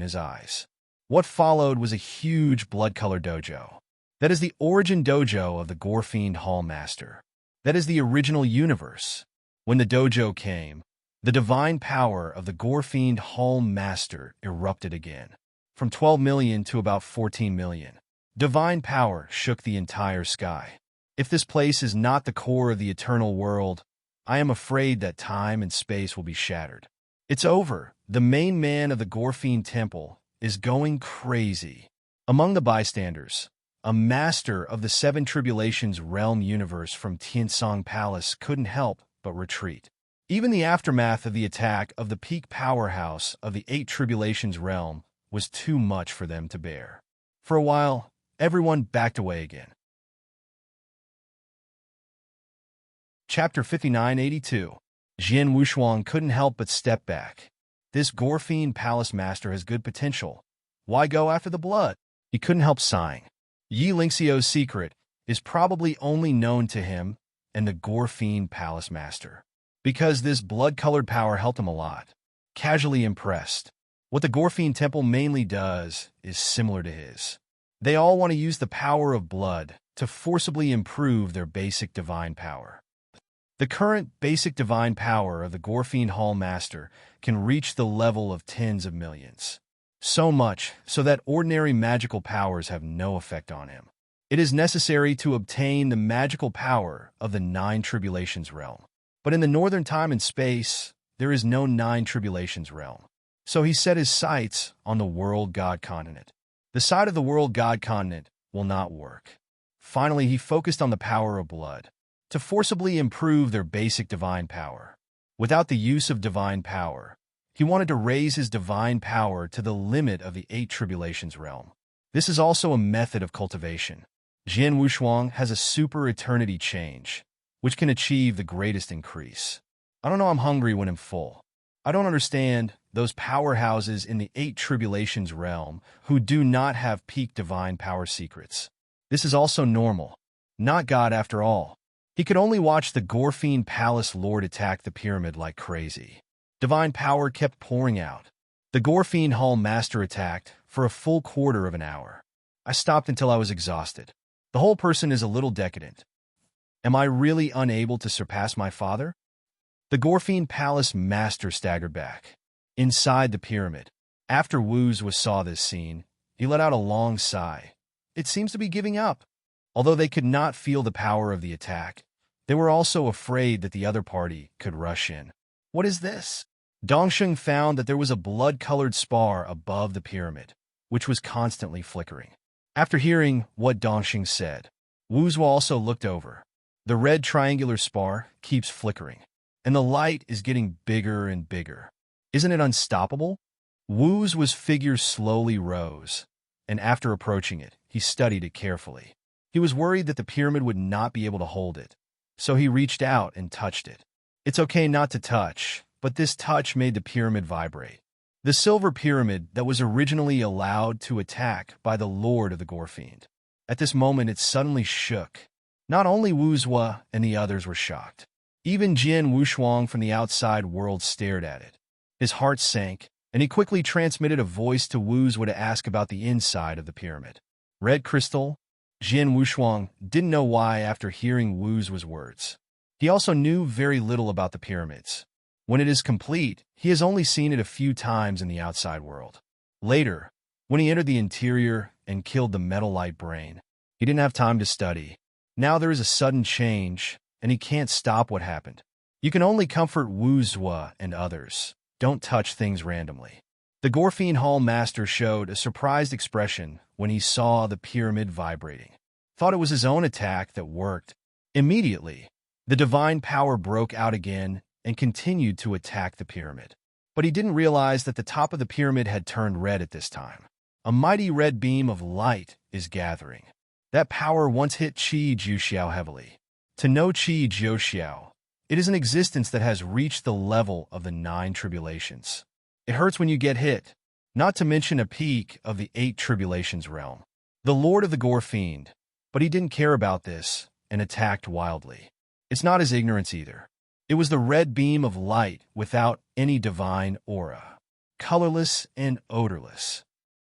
his eyes. What followed was a huge blood-colored dojo. That is the origin dojo of the Gorefiend Hall Master. That is the original universe. When the dojo came, the divine power of the Gorefiend Hall Master erupted again. From 12 million to about 14 million. Divine power shook the entire sky. If this place is not the core of the eternal world, I am afraid that time and space will be shattered. It's over. The main man of the Gorefiend Temple is going crazy. Among the bystanders, a master of the 7 Tribulations realm universe from Tiansong Palace couldn't help but retreat. Even the aftermath of the attack of the peak powerhouse of the 8 Tribulations realm was too much for them to bear. For a while, everyone backed away again. Chapter 5982. Jian Wushuang couldn't help but step back. This Gorefiend Palace Master has good potential. Why go after the blood? He couldn't help sighing. Yi Lingxiu's secret is probably only known to him and the Gorefiend Palace Master. Because this blood-colored power helped him a lot. Casually impressed. What the Gorefiend Temple mainly does is similar to his. They all want to use the power of blood to forcibly improve their basic divine power. The current basic divine power of the Gorefiend Hall Master can reach the level of tens of millions. So much so that ordinary magical powers have no effect on him. It is necessary to obtain the magical power of the 9 Tribulations realm. But in the northern time and space, there is no 9 Tribulations realm. So he set his sights on the World God Continent. The side of the World God Continent will not work. Finally, he focused on the power of blood, to forcibly improve their basic divine power. Without the use of divine power, he wanted to raise his divine power to the limit of the 8 Tribulations realm. This is also a method of cultivation. Jian Wushuang has a super eternity change, which can achieve the greatest increase. I don't know, I'm hungry when I'm full. I don't understand those powerhouses in the Eight Tribulations realm who do not have peak divine power secrets. This is also normal. Not God after all. He could only watch the Gorfine Palace Lord attack the pyramid like crazy. Divine power kept pouring out. The Gorfine Hall Master attacked for a full quarter of an hour. I stopped until I was exhausted. The whole person is a little decadent. Am I really unable to surpass my father? The Gorfine Palace Master staggered back. Inside the pyramid. After Wuzwa saw this scene, he let out a long sigh. It seems to be giving up. Although they could not feel the power of the attack, they were also afraid that the other party could rush in. What is this? Dongsheng found that there was a blood-colored spar above the pyramid, which was constantly flickering. After hearing what Dongsheng said, Wuzwa also looked over. The red triangular spar keeps flickering, and the light is getting bigger and bigger. Isn't it unstoppable? Wuzwa's figure slowly rose, and after approaching it, he studied it carefully. He was worried that the pyramid would not be able to hold it, so he reached out and touched it. It's okay not to touch, but this touch made the pyramid vibrate. The silver pyramid that was originally allowed to attack by the Lord of the Gorfiend. At this moment, it suddenly shook. Not only Wuzwa and the others were shocked. Even Jian Wushuang from the outside world stared at it. His heart sank, and he quickly transmitted a voice to Wuzwa to ask about the inside of the pyramid. Red crystal? Jian Wushuang didn't know why after hearing Wuzwa's words. He also knew very little about the pyramids. When it is complete, he has only seen it a few times in the outside world. Later, when he entered the interior and killed the metal light brain, he didn't have time to study. Now there is a sudden change, and he can't stop what happened. You can only comfort Wuzwa and others. Don't touch things randomly. The Gorfine Hall Master showed a surprised expression when he saw the pyramid vibrating. Thought it was his own attack that worked. Immediately, the divine power broke out again and continued to attack the pyramid. But he didn't realize that the top of the pyramid had turned red at this time. A mighty red beam of light is gathering. That power once hit Qi Jiuxiao heavily. To know Qi Jiuxiao, it is an existence that has reached the level of the 9 tribulations. It hurts when you get hit, not to mention a peak of the 8 tribulations realm. The Lord of the Gorfiend, but he didn't care about this and attacked wildly. It's not his ignorance either. It was the red beam of light without any divine aura, colorless and odorless.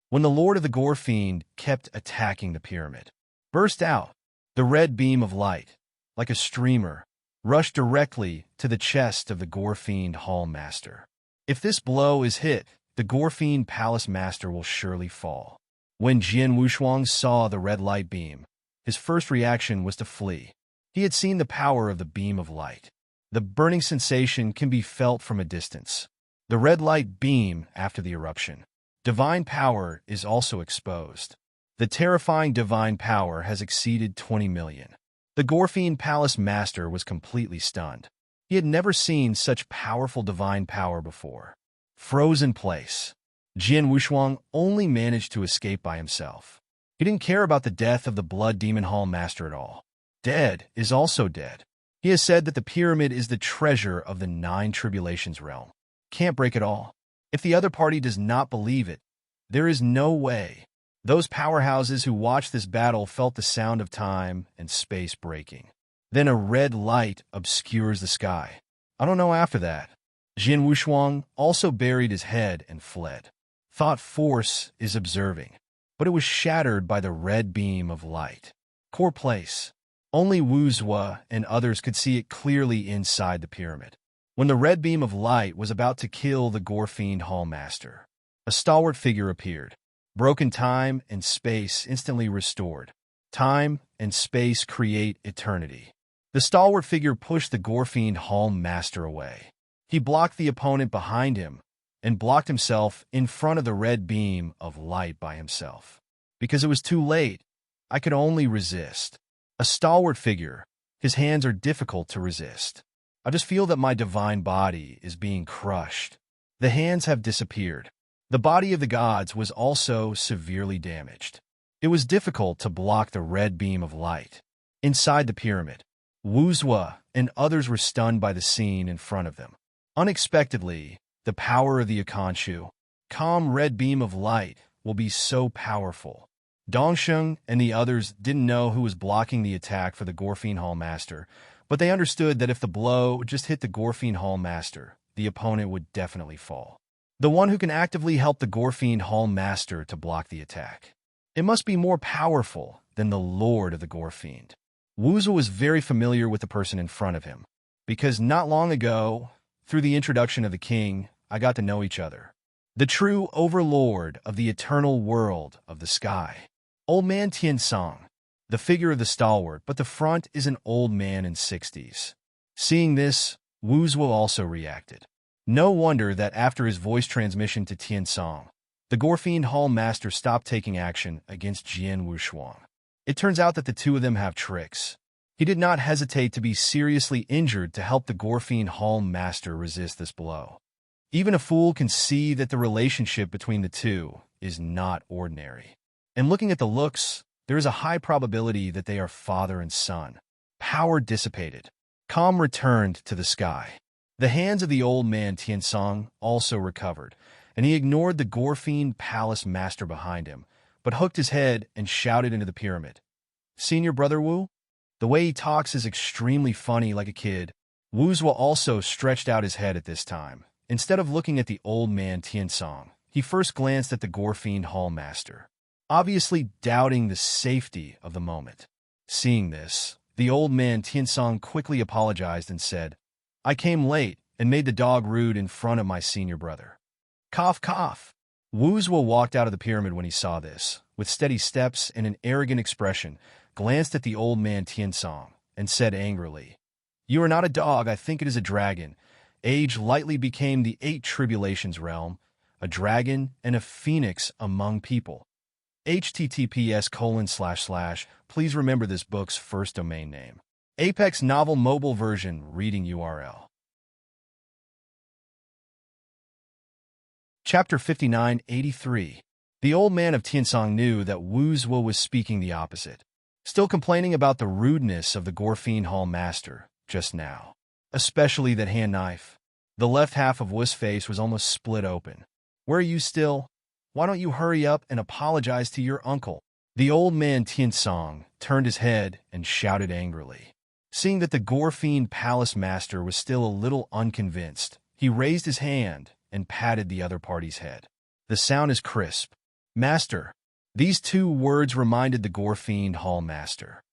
When the Lord of the Gorfiend kept attacking the pyramid, burst out, the red beam of light, like a streamer, rushed directly to the chest of the Gorfiend Hall Master. If this blow is hit, the Gorfiend Palace Master will surely fall. When Jian Wushuang saw the red light beam, his first reaction was to flee. He had seen the power of the beam of light. The burning sensation can be felt from a distance. The red light beam after the eruption. Divine power is also exposed. The terrifying divine power has exceeded 20 million. The Gorfiend Palace Master was completely stunned. He had never seen such powerful divine power before. Froze in place. Jian Wushuang only managed to escape by himself. He didn't care about the death of the Blood Demon Hall Master at all. Dead is also dead. He has said that the pyramid is the treasure of the 9 tribulations realm. Can't break it all. If the other party does not believe it, there is no way. Those powerhouses who watched this battle felt the sound of time and space breaking. Then a red light obscures the sky. I don't know after that. Jian Wushuang also buried his head and fled. Thought force is observing, but it was shattered by the red beam of light. Core place. Only Wuzwa and others could see it clearly inside the pyramid. When the red beam of light was about to kill the Gorfiend Hall Master, a stalwart figure appeared. Broken time and space instantly restored. Time and space create eternity. The stalwart figure pushed the Gorfiend Hall Master away. He blocked the opponent behind him and blocked himself in front of the red beam of light by himself. Because it was too late, I could only resist. A stalwart figure, his hands are difficult to resist. I just feel that my divine body is being crushed. The hands have disappeared. The body of the gods was also severely damaged. It was difficult to block the red beam of light. Inside the pyramid, Wuzwa and others were stunned by the scene in front of them. Unexpectedly, the power of the Akanshu, calm red beam of light, will be so powerful. Dongsheng and the others didn't know who was blocking the attack for the Gorfine Hall Master, but they understood that if the blow just hit the Gorfine Hall Master, the opponent would definitely fall. The one who can actively help the Gorfine Hall Master to block the attack. It must be more powerful than the Lord of the Gorfiend. Wuzu was very familiar with the person in front of him, because not long ago, through the introduction of the king, I got to know each other. The true overlord of the eternal world of the sky. Old man Tiansong, the figure of the stalwart, but the front is an old man in 60s. Seeing this, Wuzu also reacted. No wonder that after his voice transmission to Tiansong, the Gorfiend Hall Master stopped taking action against Jian Wushuang. It turns out that the two of them have tricks. He did not hesitate to be seriously injured to help the Gorfiend Hall Master resist this blow. Even a fool can see that the relationship between the two is not ordinary. And looking at the looks, there is a high probability that they are father and son. Power dissipated. Calm returned to the sky. The hands of the old man Tiansong also recovered, and he ignored the Gorfiend Palace Master behind him, but hooked his head and shouted into the pyramid. "Senior Brother Wu?" The way he talks is extremely funny, like a kid. Wuzu also stretched out his head at this time. Instead of looking at the old man Tiansong, he first glanced at the Gorfiend Hall Master, obviously doubting the safety of the moment. Seeing this, the old man Tiansong quickly apologized and said, "I came late and made the dog rude in front of my senior brother." Cough, cough. Wuzu walked out of the pyramid when he saw this, with steady steps and an arrogant expression, glanced at the old man Tiansong, and said angrily, "You are not a dog, I think it is a dragon." Age lightly became the 8 tribulations realm, a dragon and a phoenix among people. https:// Please remember this book's first domain name. Apex Novel Mobile Version Reading URL. Chapter 5983. The old man of Tiansong knew that Wuzu was speaking the opposite, still complaining about the rudeness of the Gorfiend Hall Master just now. Especially that hand knife. The left half of Wu's face was almost split open. "Where are you still? Why don't you hurry up and apologize to your uncle?" The old man Tiansong turned his head and shouted angrily. Seeing that the Gorfiend Palace Master was still a little unconvinced, he raised his hand and patted the other party's head. The sound is crisp. "Master." These 2 words reminded the Gorfiend Hall Master.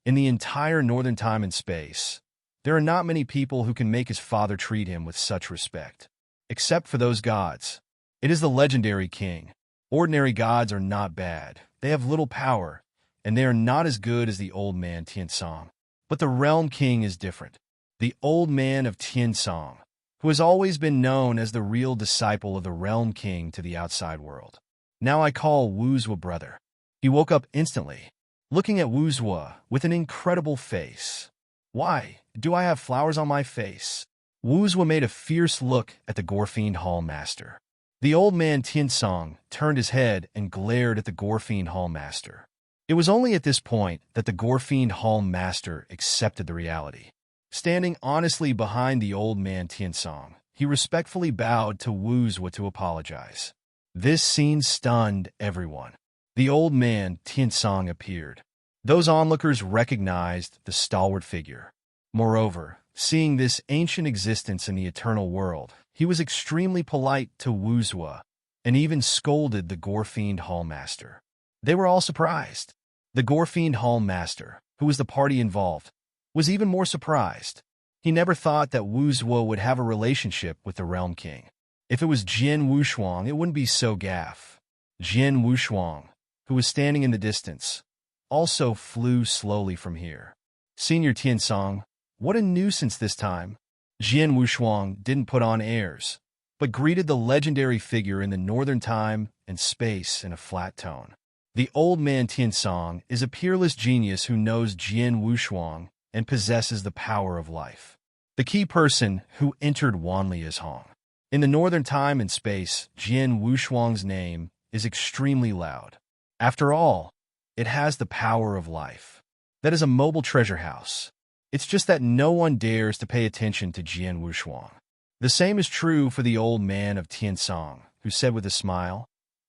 In the entire northern time and space, there are not many people who can make his father treat him with such respect. Except for those gods. It is the legendary king. Ordinary gods are not bad. They have little power, and they are not as good as the old man Tiansong. But the realm king is different. The old man of Tiansong, who has always been known as the real disciple of the realm king to the outside world. "Now I call Wuzu brother." He woke up instantly, looking at Wuzu with an incredible face. "Why do I have flowers on my face?" Wuzu made a fierce look at the Gorfiend Hall Master. The old man Tiansong turned his head and glared at the Gorfiend Hall Master. It was only at this point that the Gorfiend Hall Master accepted the reality. Standing honestly behind the old man Tiansong, he respectfully bowed to Wuzu to apologize. This scene stunned everyone. The old man Tiansong appeared. Those onlookers recognized the stalwart figure. Moreover, seeing this ancient existence in the eternal world, he was extremely polite to Wuzu, and even scolded the Gorfiend Hall Master. They were all surprised. The Gorfiend Hall Master, who was the party involved, was even more surprised. He never thought that Wuzu would have a relationship with the Realm King. If it was Jian Wushuang, it wouldn't be so gaff. Jian Wushuang, who was standing in the distance, also flew slowly from here. "Senior Tiansong, what a nuisance this time." Jian Wushuang didn't put on airs, but greeted the legendary figure in the northern time and space in a flat tone. The old man Tiansong is a peerless genius who knows Jian Wushuang and possesses the power of life. The key person who entered Wanli is Hong. In the northern time and space, Jian Wushuang's name is extremely loud. After all, it has the power of life. That is a mobile treasure house. It's just that no one dares to pay attention to Jian Wushuang. The same is true for the old man of Tiansong, who said with a smile,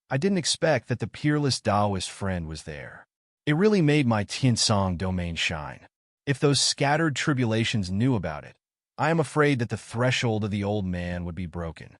"I didn't expect that the peerless Taoist friend was there. It really made my Tiansong domain shine. If those scattered tribulations knew about it, I am afraid that the threshold of the old man would be broken."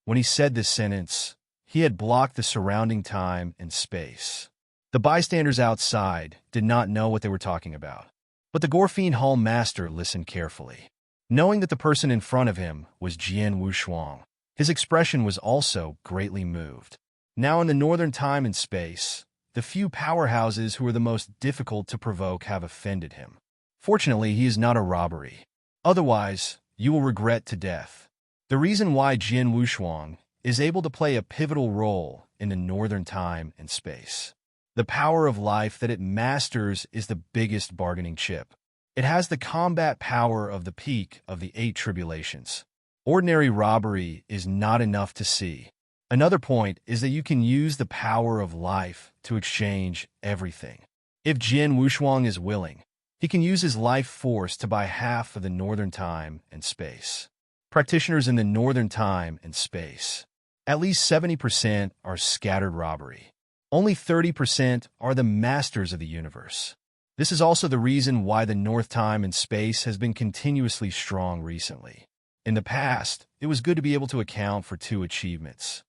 When he said this sentence, he had blocked the surrounding time and space. The bystanders outside did not know what they were talking about, but the Gorfiend Hall master listened carefully. Knowing that the person in front of him was Jian Wushuang, his expression was also greatly moved. Now in the northern time and space, the few powerhouses who are the most difficult to provoke have offended him. Fortunately, he is not a robbery. Otherwise, you will regret to death. The reason why Jian Wushuang is able to play a pivotal role in the northern time and space. The power of life that it masters is the biggest bargaining chip. It has the combat power of the peak of the 8 tribulations. Ordinary robbery is not enough to see. Another point is that you can use the power of life to exchange everything. If Jian Wushuang is willing, he can use his life force to buy half of the northern time and space. Practitioners in the northern time and space, at least 70% are scattered robbery. Only 30% are the masters of the universe. This is also the reason why the north time and space has been continuously strong recently. In the past, it was good to be able to account for 2 achievements.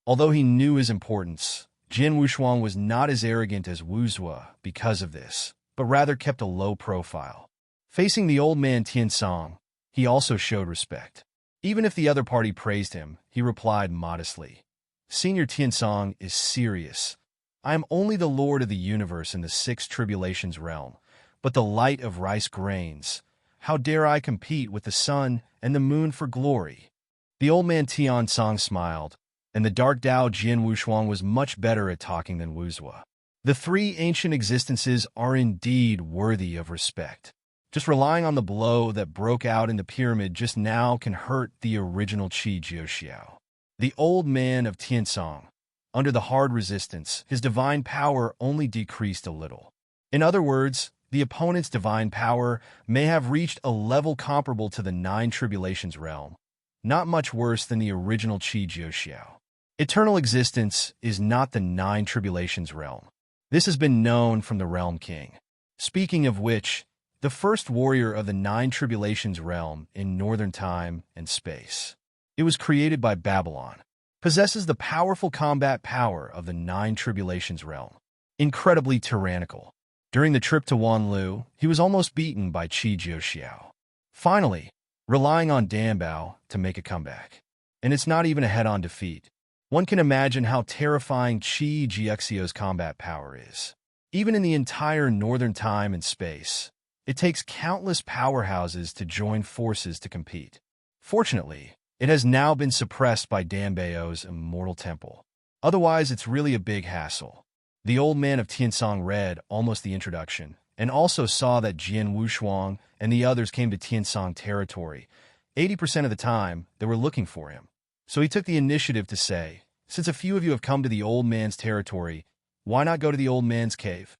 Although he knew his importance, Jian Wushuang was not as arrogant as Wuzhua because of this, but rather kept a low profile. Facing the old man Tiansong, he also showed respect. Even if the other party praised him, he replied modestly, "Senior Tiansong is serious. I am only the lord of the universe in the 6 tribulations realm, but the light of rice grains. How dare I compete with the sun and the moon for glory?" The old man Tiansong smiled, and the dark Dao Jian Wushuang was much better at talking than Wuzhua. The 3 ancient existences are indeed worthy of respect. Just relying on the blow that broke out in the pyramid just now can hurt the original Qi Jiuxiao. The old man of Tiansong, under the hard resistance, his divine power only decreased a little. In other words, the opponent's divine power may have reached a level comparable to the 9 tribulations realm, not much worse than the original Qi Jiuxiao. Eternal existence is not the 9 tribulations realm. This has been known from the Realm King. Speaking of which, the first warrior of the 9 tribulations realm in northern time and space. It was created by Babylon. Possesses the powerful combat power of the 9 tribulations realm. Incredibly tyrannical. During the trip to Wanlu, he was almost beaten by Qi Jiuxiao. Finally, relying on Danbao to make a comeback. And it's not even a head-on defeat. One can imagine how terrifying Qi Jiuxiao's combat power is. Even in the entire northern time and space, it takes countless powerhouses to join forces to compete. Fortunately, it has now been suppressed by Danbao's immortal temple. Otherwise, it's really a big hassle. The old man of Tiansong read almost the introduction, and also saw that Jian Wushuang and the others came to Tiansong territory. 80% of the time, they were looking for him. So he took the initiative to say, "Since a few of you have come to the old man's territory, why not go to the old man's cave?"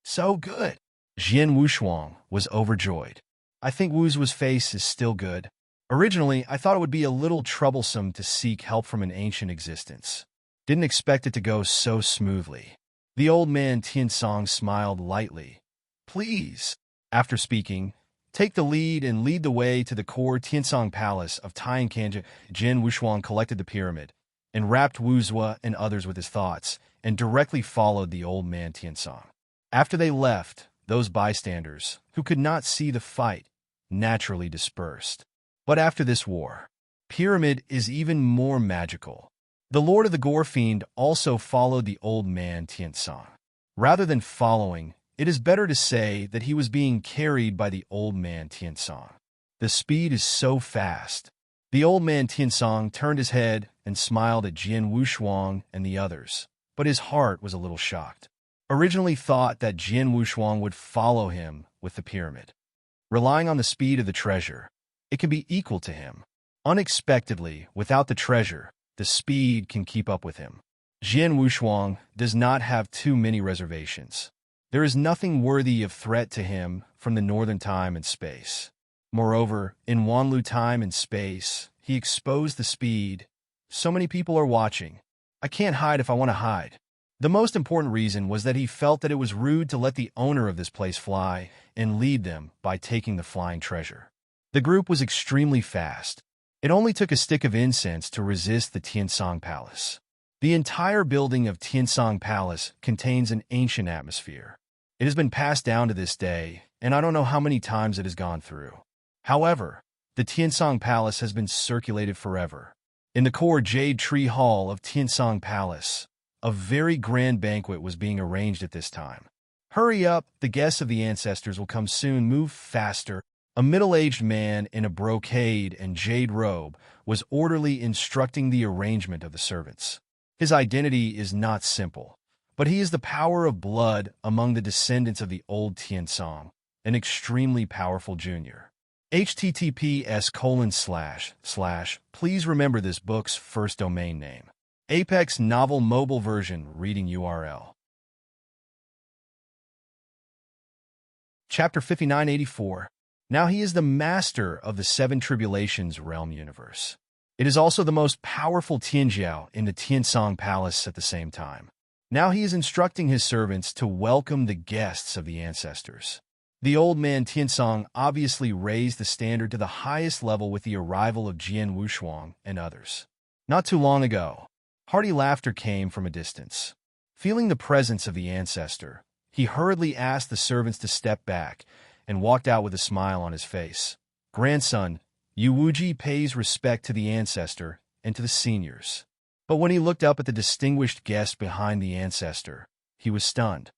"So good." Jian Wushuang was overjoyed. "I think Wu's face is still good. Originally, I thought it would be a little troublesome to seek help from an ancient existence. Didn't expect it to go so smoothly." The old man Tiansong smiled lightly. "Please." After speaking, "Take the lead and lead the way to the core Tiansong Palace of Taiyankanja." Jian Wushuang collected the pyramid, and wrapped Wuzhua and others with his thoughts, and directly followed the old man Tiansong. After they left, those bystanders, who could not see the fight, naturally dispersed. But after this war, pyramid is even more magical. The Lord of the Gorfiend also followed the old man Tiansong. Rather than following, it is better to say that he was being carried by the old man Tiansong. The speed is so fast. The old man Tiansong turned his head and smiled at Jian Wushuang and the others, but his heart was a little shocked. Originally thought that Jian Wushuang would follow him with the pyramid. Relying on the speed of the treasure, it can be equal to him. Unexpectedly, without the treasure, the speed can keep up with him. Jian Wushuang does not have too many reservations. There is nothing worthy of threat to him from the northern time and space. Moreover, in Wanlu time and space, he exposed the speed. So many people are watching. I can't hide if I want to hide. The most important reason was that he felt that it was rude to let the owner of this place fly and lead them by taking the flying treasure. The group was extremely fast. It only took a stick of incense to resist the Tiansong Palace. The entire building of Tiansong Palace contains an ancient atmosphere. It has been passed down to this day, and I don't know how many times it has gone through. However, the Tiansong Palace has been circulated forever. In the core Jade Tree Hall of Tiansong Palace, a very grand banquet was being arranged at this time. Hurry up, the guests of the ancestors will come soon, move faster. A middle-aged man in a brocade and jade robe was orderly instructing the arrangement of the servants. His identity is not simple, but he is the power of blood among the descendants of the old Tiansong, an extremely powerful junior. https:// Please remember this book's first domain name. Apex Novel Mobile Version Reading URL. Chapter 5984. Now he is the master of the Seven Tribulations realm universe. It is also the most powerful Tianjiao in the Tiansong Palace at the same time. Now he is instructing his servants to welcome the guests of the ancestors. The old man Tiansong obviously raised the standard to the highest level with the arrival of Jian Wushuang and others. Not too long ago, hearty laughter came from a distance. Feeling the presence of the ancestor, he hurriedly asked the servants to step back and walked out with a smile on his face. Grandson, Yu Wuji pays respect to the ancestor and to the seniors. But when he looked up at the distinguished guest behind the ancestor, he was stunned.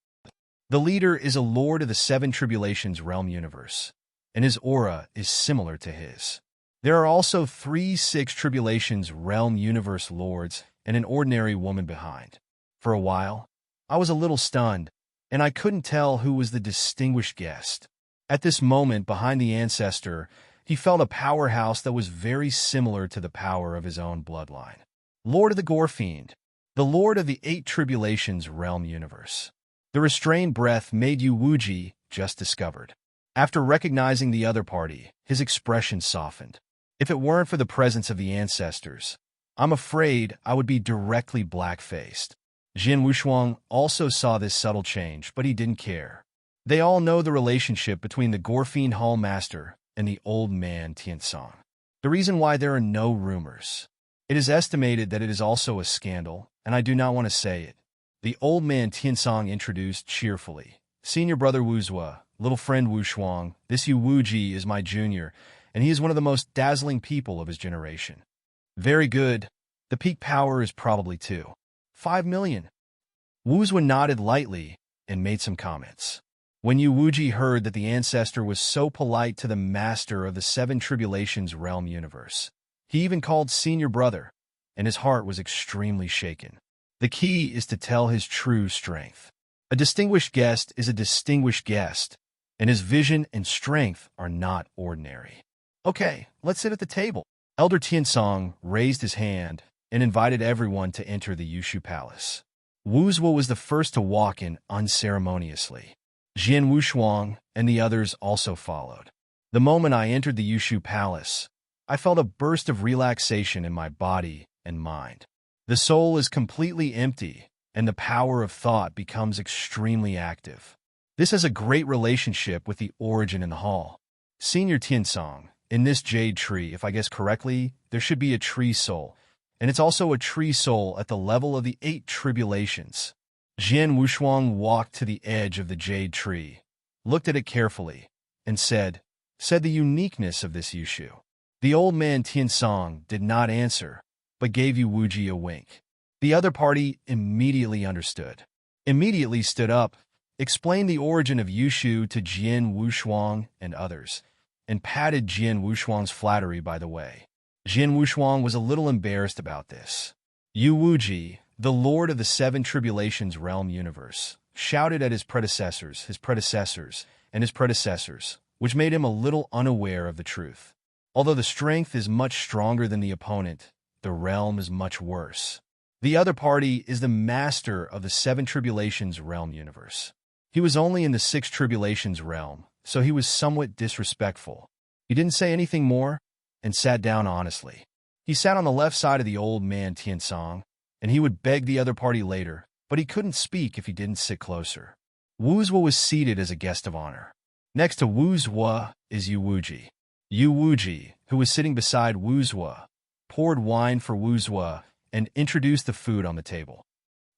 The leader is a lord of the Seven Tribulations realm universe, and his aura is similar to his. There are also 3 Six Tribulations realm universe lords and an ordinary woman behind. For a while, I was a little stunned, and I couldn't tell who was the distinguished guest. At this moment, behind the ancestor, he felt a powerhouse that was very similar to the power of his own bloodline. Lord of the Gorefiend, the Lord of the 8 Tribulations realm universe. The restrained breath made Yu Wuji just discovered. After recognizing the other party, his expression softened. If it weren't for the presence of the ancestors, I'm afraid I would be directly black-faced. Jian Wushuang also saw this subtle change, but he didn't care. They all know the relationship between the Gorefiend Hall Master and the old man Tiansong. The reason why there are no rumors. It is estimated that it is also a scandal, and I do not want to say it. The old man Tiansong introduced cheerfully. Senior brother Wuzhua, little friend Wushuang, this Yu Wuji is my junior, and he is one of the most dazzling people of his generation. Very good. The peak power is probably 5 million. Wuzhua nodded lightly and made some comments. When Yu Wuji heard that the ancestor was so polite to the master of the Seven Tribulations realm universe, he even called senior brother, and his heart was extremely shaken. The key is to tell his true strength. A distinguished guest is a distinguished guest, and his vision and strength are not ordinary. Okay, let's sit at the table. Elder Tiansong raised his hand and invited everyone to enter the Yushu Palace. Wuzhua was the first to walk in unceremoniously. Jian Wushuang and the others also followed. The moment I entered the Yushu Palace, I felt a burst of relaxation in my body and mind. The soul is completely empty, and the power of thought becomes extremely active. This has a great relationship with the origin in the hall. Senior Tiansong, in this jade tree, if I guess correctly, there should be a tree soul, and it's also a tree soul at the level of the 8 tribulations. Jian Wushuang walked to the edge of the jade tree, looked at it carefully, and said the uniqueness of this Yushu. The old man Tiansong did not answer, but gave Yu Wuji a wink. The other party immediately understood. Immediately stood up, explained the origin of Yushu to Jian Wushuang and others, and patted Jian Wushuang's flattery by the way. Jian Wushuang was a little embarrassed about this. Yu Wuji, the Lord of the Seven Tribulations realm universe, shouted at his predecessors, and his predecessors, which made him a little unaware of the truth. Although the strength is much stronger than the opponent, the realm is much worse. The other party is the master of the Seven Tribulations realm universe. He was only in the 6 Tribulations realm, so he was somewhat disrespectful. He didn't say anything more and sat down honestly. He sat on the left side of the old man Tiansong, and he would beg the other party later, but he couldn't speak if he didn't sit closer. Wu Zhuo was seated as a guest of honor. Next to Wu Zhuo is Yu Wuji. Yu Wuji, who was sitting beside Wu Zhuo, poured wine for Wu Zhuo and introduced the food on the table.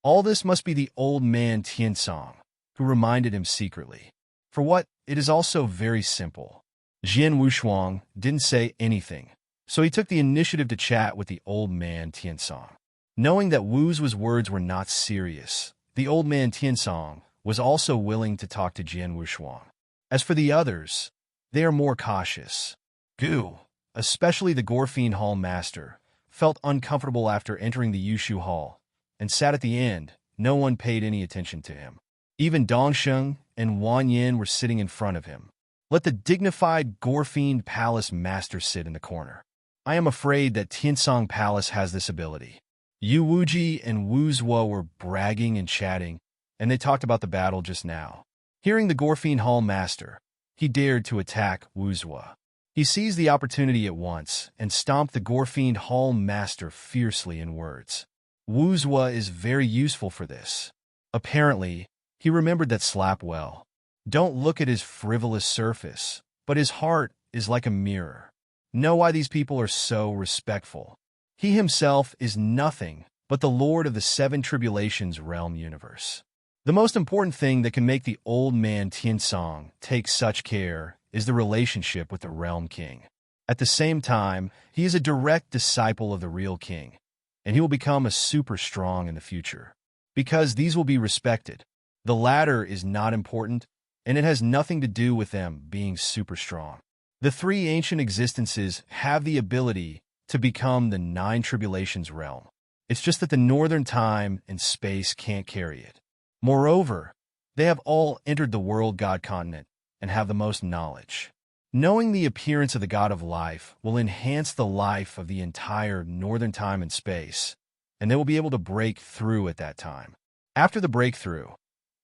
All this must be the old man Tiansong, who reminded him secretly. For what, it is also very simple. Jian Wushuang didn't say anything, so he took the initiative to chat with the old man Tiansong. Knowing that Wu Zhuo's words were not serious, the old man Tiansong was also willing to talk to Jian Wushuang. As for the others, they are more cautious. Gu, especially the Gorfian Hall master, felt uncomfortable after entering the Yushu Hall, and sat at the end. No one paid any attention to him. Even Dongsheng and Wang Yin were sitting in front of him. Let the dignified Gorfian Palace master sit in the corner. I am afraid that Tiansong Palace has this ability. Yu Wuji and Wu Zhuo were bragging and chatting, and they talked about the battle just now. Hearing the Gorfian Hall master, he dared to attack Wu Zhuo. He seized the opportunity at once and stomped the Gorfian Hall master fiercely in words. Wu Zhuo is very useful for this. Apparently, he remembered that slap well. Don't look at his frivolous surface, but his heart is like a mirror. Know why these people are so respectful. He himself is nothing but the Lord of the Seven Tribulations realm universe. The most important thing that can make the old man Tiansong take such care is the relationship with the realm king. At the same time, he is a direct disciple of the real king, and he will become a super strong in the future. Because these will be respected. The latter is not important, and it has nothing to do with them being super strong. The three ancient existences have the ability to become the Nine Tribulations realm. It's just that the northern time and space can't carry it. Moreover, they have all entered the world god continent and have the most knowledge. Knowing the appearance of the god of life will enhance the life of the entire northern time and space, and they will be able to break through at that time. After the breakthrough,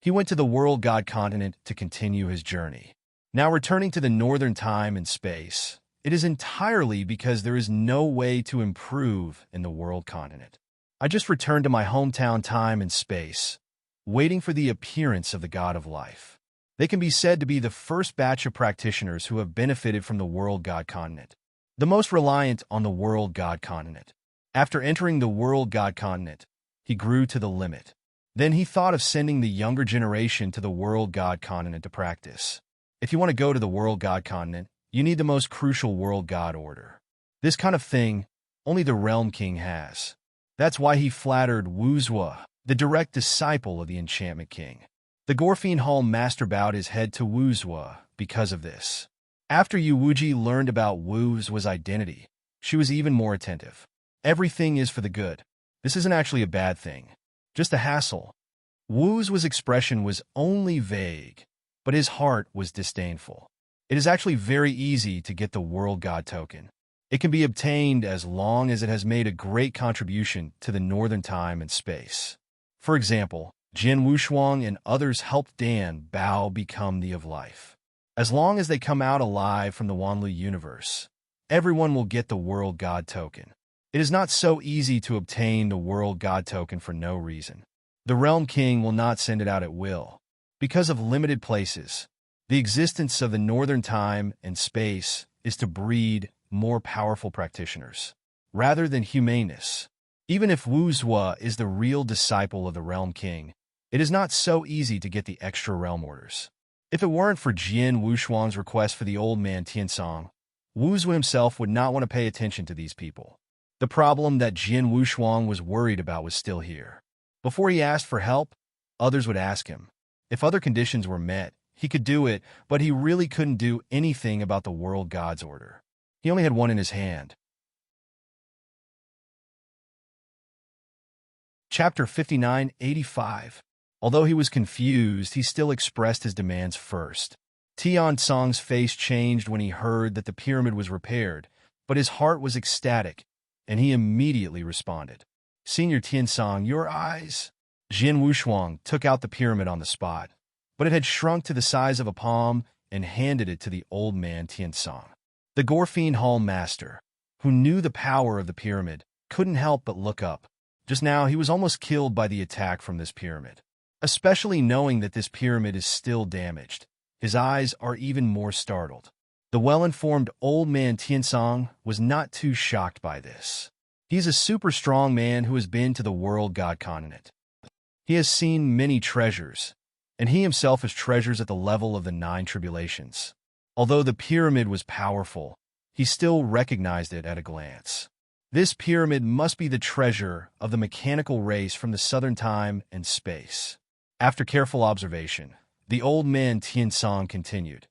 he went to the world god continent to continue his journey. Now returning to the northern time and space, it is entirely because there is no way to improve in the world continent. I just returned to my hometown time and space, waiting for the appearance of the god of life. They can be said to be the first batch of practitioners who have benefited from the world god continent, the most reliant on the world god continent. After entering the world god continent, he grew to the limit. Then he thought of sending the younger generation to the world god continent to practice. If you want to go to the world god continent, you need the most crucial world god order. This kind of thing, only the realm king has. That's why he flattered Wu Zhuo, the direct disciple of the enchantment king. The Gorfian Hall master bowed his head to Wu Zhuo because of this. After Yu Wuji learned about Wu Zhuo's identity, she was even more attentive. Everything is for the good. This isn't actually a bad thing. Just a hassle. Wu Zhuo's expression was only vague, but his heart was disdainful. It is actually very easy to get the World God token. It can be obtained as long as it has made a great contribution to the northern time and space. For example, Jian Wushuang and others helped Dan Bao become the of life. As long as they come out alive from the Wanlu universe, everyone will get the World God token. It is not so easy to obtain the World God token for no reason. The Realm King will not send it out at will. Because of limited places, the existence of the northern time and space is to breed more powerful practitioners, rather than humaneness. Even if Wu Zhuo is the real disciple of the Realm King, it is not so easy to get the extra realm orders. If it weren't for Jian Wushuang's request for the old man Tiansong, Wu Zhuo himself would not want to pay attention to these people. The problem that Jian Wushuang was worried about was still here. Before he asked for help, others would ask him. If other conditions were met, he could do it, but he really couldn't do anything about the world god's order. He only had one in his hand. Chapter 5985. Although he was confused, he still expressed his demands first. Tian Song's face changed when he heard that the pyramid was repaired, but his heart was ecstatic, and he immediately responded. Senior Tiansong, your eyes? Jian Wushuang took out the pyramid on the spot, but it had shrunk to the size of a palm, and handed it to the old man Tiansong. The Gorfine Hall master, who knew the power of the pyramid, couldn't help but look up. Just now, he was almost killed by the attack from this pyramid. Especially knowing that this pyramid is still damaged, his eyes are even more startled. The well-informed old man Tiansong was not too shocked by this. He's a super strong man who has been to the world god continent. He has seen many treasures, and he himself has treasures at the level of the 9 tribulations. Although the pyramid was powerful, he still recognized it at a glance. This pyramid must be the treasure of the mechanical race from the southern time and space. After careful observation, the old man Tiansong continued,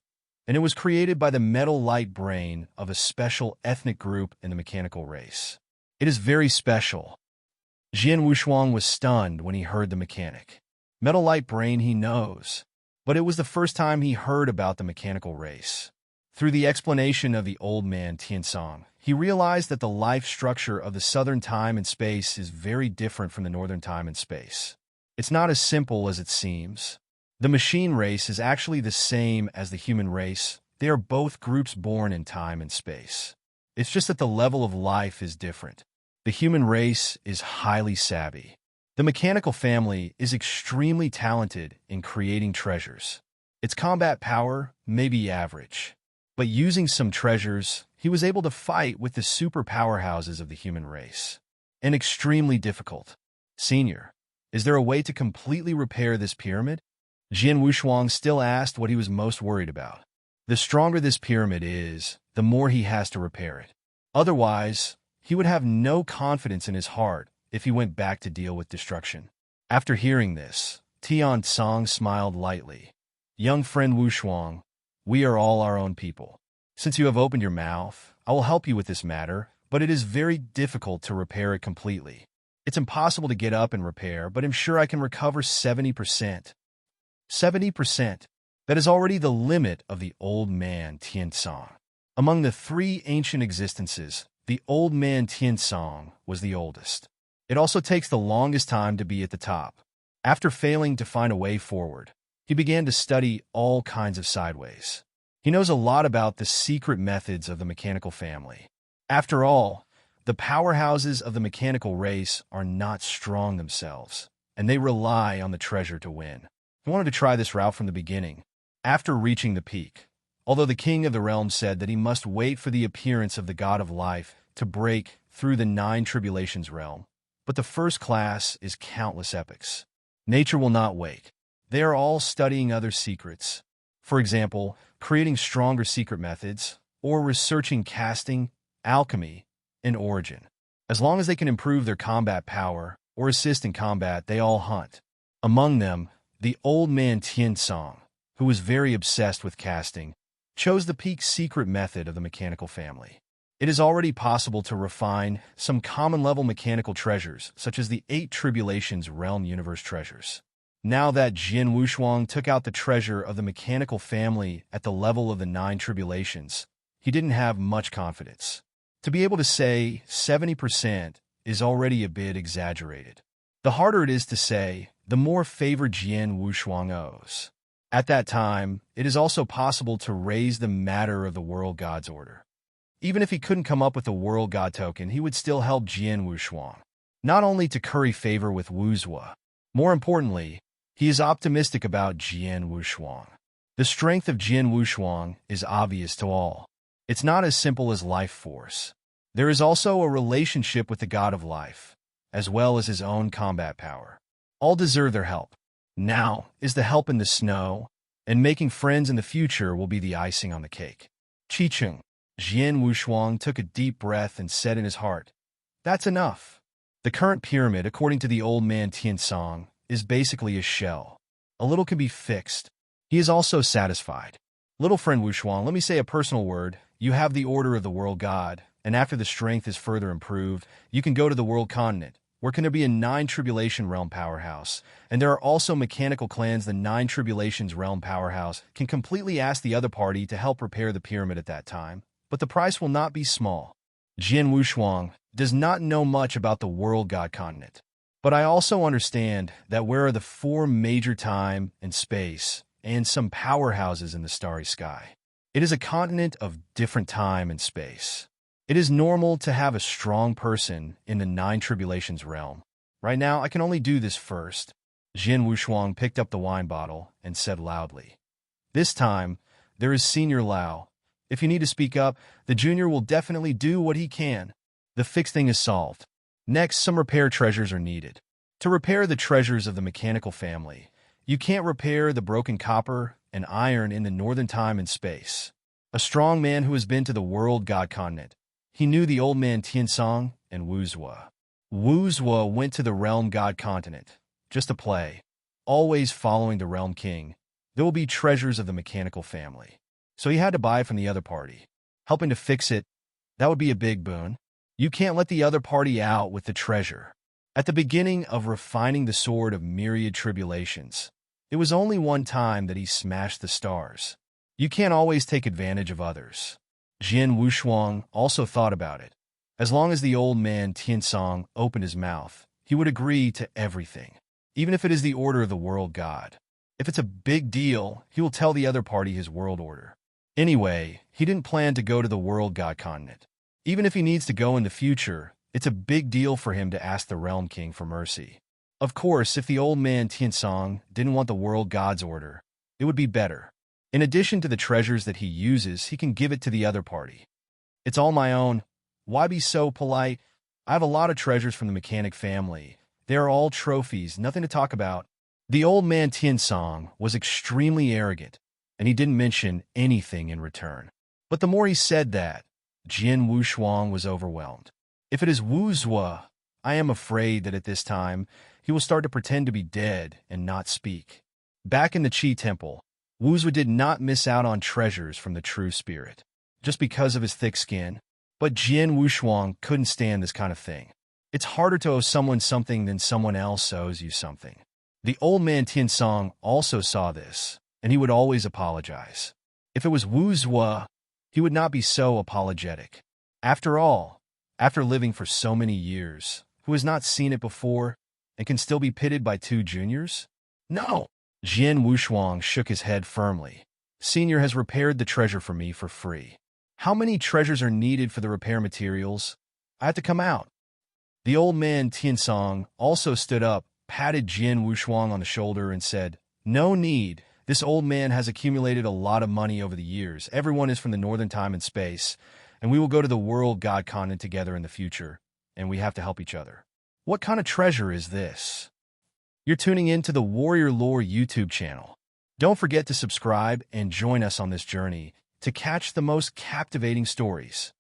and it was created by the metal light brain of a special ethnic group in the mechanical race. It is very special. Jian Wushuang was stunned when he heard the mechanic. Metal light brain he knows, but it was the first time he heard about the mechanical race. Through the explanation of the old man Tiansong, he realized that the life structure of the southern time and space is very different from the northern time and space. It's not as simple as it seems. The machine race is actually the same as the human race. They are both groups born in time and space. It's just that the level of life is different. The human race is highly savvy. The mechanical family is extremely talented in creating treasures. Its combat power may be average, but using some treasures, he was able to fight with the super powerhouses of the human race. And extremely difficult. Senior, is there a way to completely repair this pyramid? Jian Wushuang still asked what he was most worried about. The stronger this pyramid is, the more he has to repair it. Otherwise, he would have no confidence in his heart if he went back to deal with destruction. After hearing this, Tiansong smiled lightly. Young friend Wushuang, we are all our own people. Since you have opened your mouth, I will help you with this matter, but it is very difficult to repair it completely. It's impossible to get up and repair, but I'm sure I can recover 70%. 70%. That is already the limit of the old man Tiansong. Among the 3 ancient existences, the old man Tiansong was the oldest. It also takes the longest time to be at the top. After failing to find a way forward, he began to study all kinds of sideways. He knows a lot about the secret methods of the mechanical family. After all, the powerhouses of the mechanical race are not strong themselves, and they rely on the treasure to win. He wanted to try this route from the beginning. After reaching the peak, although the king of the realm said that he must wait for the appearance of the god of life to break through the 9 tribulations realm, but the first class is countless epics. Nature will not wait. They are all studying other secrets. For example, creating stronger secret methods, or researching casting, alchemy, and origin. As long as they can improve their combat power or assist in combat, they all hunt. Among them, the old man Tiansong, who was very obsessed with casting, chose the peak secret method of the mechanical family. It is already possible to refine some common-level mechanical treasures, such as the 8 Tribulations Realm Universe treasures. Now that Jian Wushuang took out the treasure of the mechanical family at the level of the 9 Tribulations, he didn't have much confidence. To be able to say 70% is already a bit exaggerated. The harder it is to say, the more favor Jian Wushuang owes. At that time, it is also possible to raise the matter of the World God's Order. Even if he couldn't come up with a World God token, he would still help Jian Wushuang, not only to curry favor with Wuzhua. More importantly, he is optimistic about Jian Wushuang. The strength of Jian Wushuang is obvious to all. It's not as simple as life force. There is also a relationship with the god of life, as well as his own combat power. All deserve their help. Now is the help in the snow, and making friends in the future will be the icing on the cake. Chicheng. Jian Wushuang took a deep breath and said in his heart, "That's enough." The current pyramid, according to the old man Tiansong, is basically a shell. A little can be fixed. He is also satisfied. Little friend Wushuang, let me say a personal word. You have the order of the world god, and after the strength is further improved, you can go to the world continent, where can there be a 9 Tribulation Realm powerhouse, and there are also mechanical clans. The 9 Tribulations Realm powerhouse can completely ask the other party to help repair the pyramid at that time, but the price will not be small. Jian Wushuang does not know much about the world god continent, but I also understand that where are the 4 major time and space and some powerhouses in the starry sky. It is a continent of different time and space. It is normal to have a strong person in the Nine Tribulations realm. Right now, I can only do this first. Jin Wushuang picked up the wine bottle and said loudly. This time, there is Senior Lao. If you need to speak up, the junior will definitely do what he can. The fixed thing is solved. Next, some repair treasures are needed. To repair the treasures of the mechanical family, you can't repair the broken copper and iron in the northern time and space. A strong man who has been to the world god continent. He knew the old man Tiansong and Wuzhua. Wuzhua went to the realm god continent, just to play, always following the realm king. There will be treasures of the mechanical family. So he had to buy from the other party. Helping to fix it, that would be a big boon. You can't let the other party out with the treasure. At the beginning of refining the sword of myriad tribulations, it was only one time that he smashed the stars. You can't always take advantage of others. Jin Wushuang also thought about it. As long as the old man Tiansong opened his mouth, he would agree to everything, even if it is the order of the world god. If it's a big deal, he will tell the other party his world order. Anyway, he didn't plan to go to the world god continent. Even if he needs to go in the future, it's a big deal for him to ask the realm king for mercy. Of course, if the old man Tiansong didn't want the world god's order, it would be better. In addition to the treasures that he uses, he can give it to the other party. It's all my own. Why be so polite? I have a lot of treasures from the mechanic family. They are all trophies, nothing to talk about. The old man Tiansong was extremely arrogant, and he didn't mention anything in return. But the more he said that, Jin Wushuang was overwhelmed. If it is Wuzhua, I am afraid that at this time, he will start to pretend to be dead and not speak. Back in the Qi Temple, Wuzhua did not miss out on treasures from the true spirit, just because of his thick skin. But Jin Wushuang couldn't stand this kind of thing. It's harder to owe someone something than someone else owes you something. The old man Tiansong also saw this, and he would always apologize. If it was Wuzhua, he would not be so apologetic. After all, after living for so many years, who has not seen it before and can still be pitted by two juniors? No! Jin Wushuang shook his head firmly. Senior has repaired the treasure for me for free. How many treasures are needed for the repair materials? I have to come out. The old man Tiansong also stood up, patted Jin Wushuang on the shoulder and said, No need. This old man has accumulated a lot of money over the years. Everyone is from the northern time and space, and we will go to the world god continent together in the future, and we have to help each other. What kind of treasure is this? You're tuning in to the Warrior Lore YouTube channel. Don't forget to subscribe and join us on this journey to catch the most captivating stories.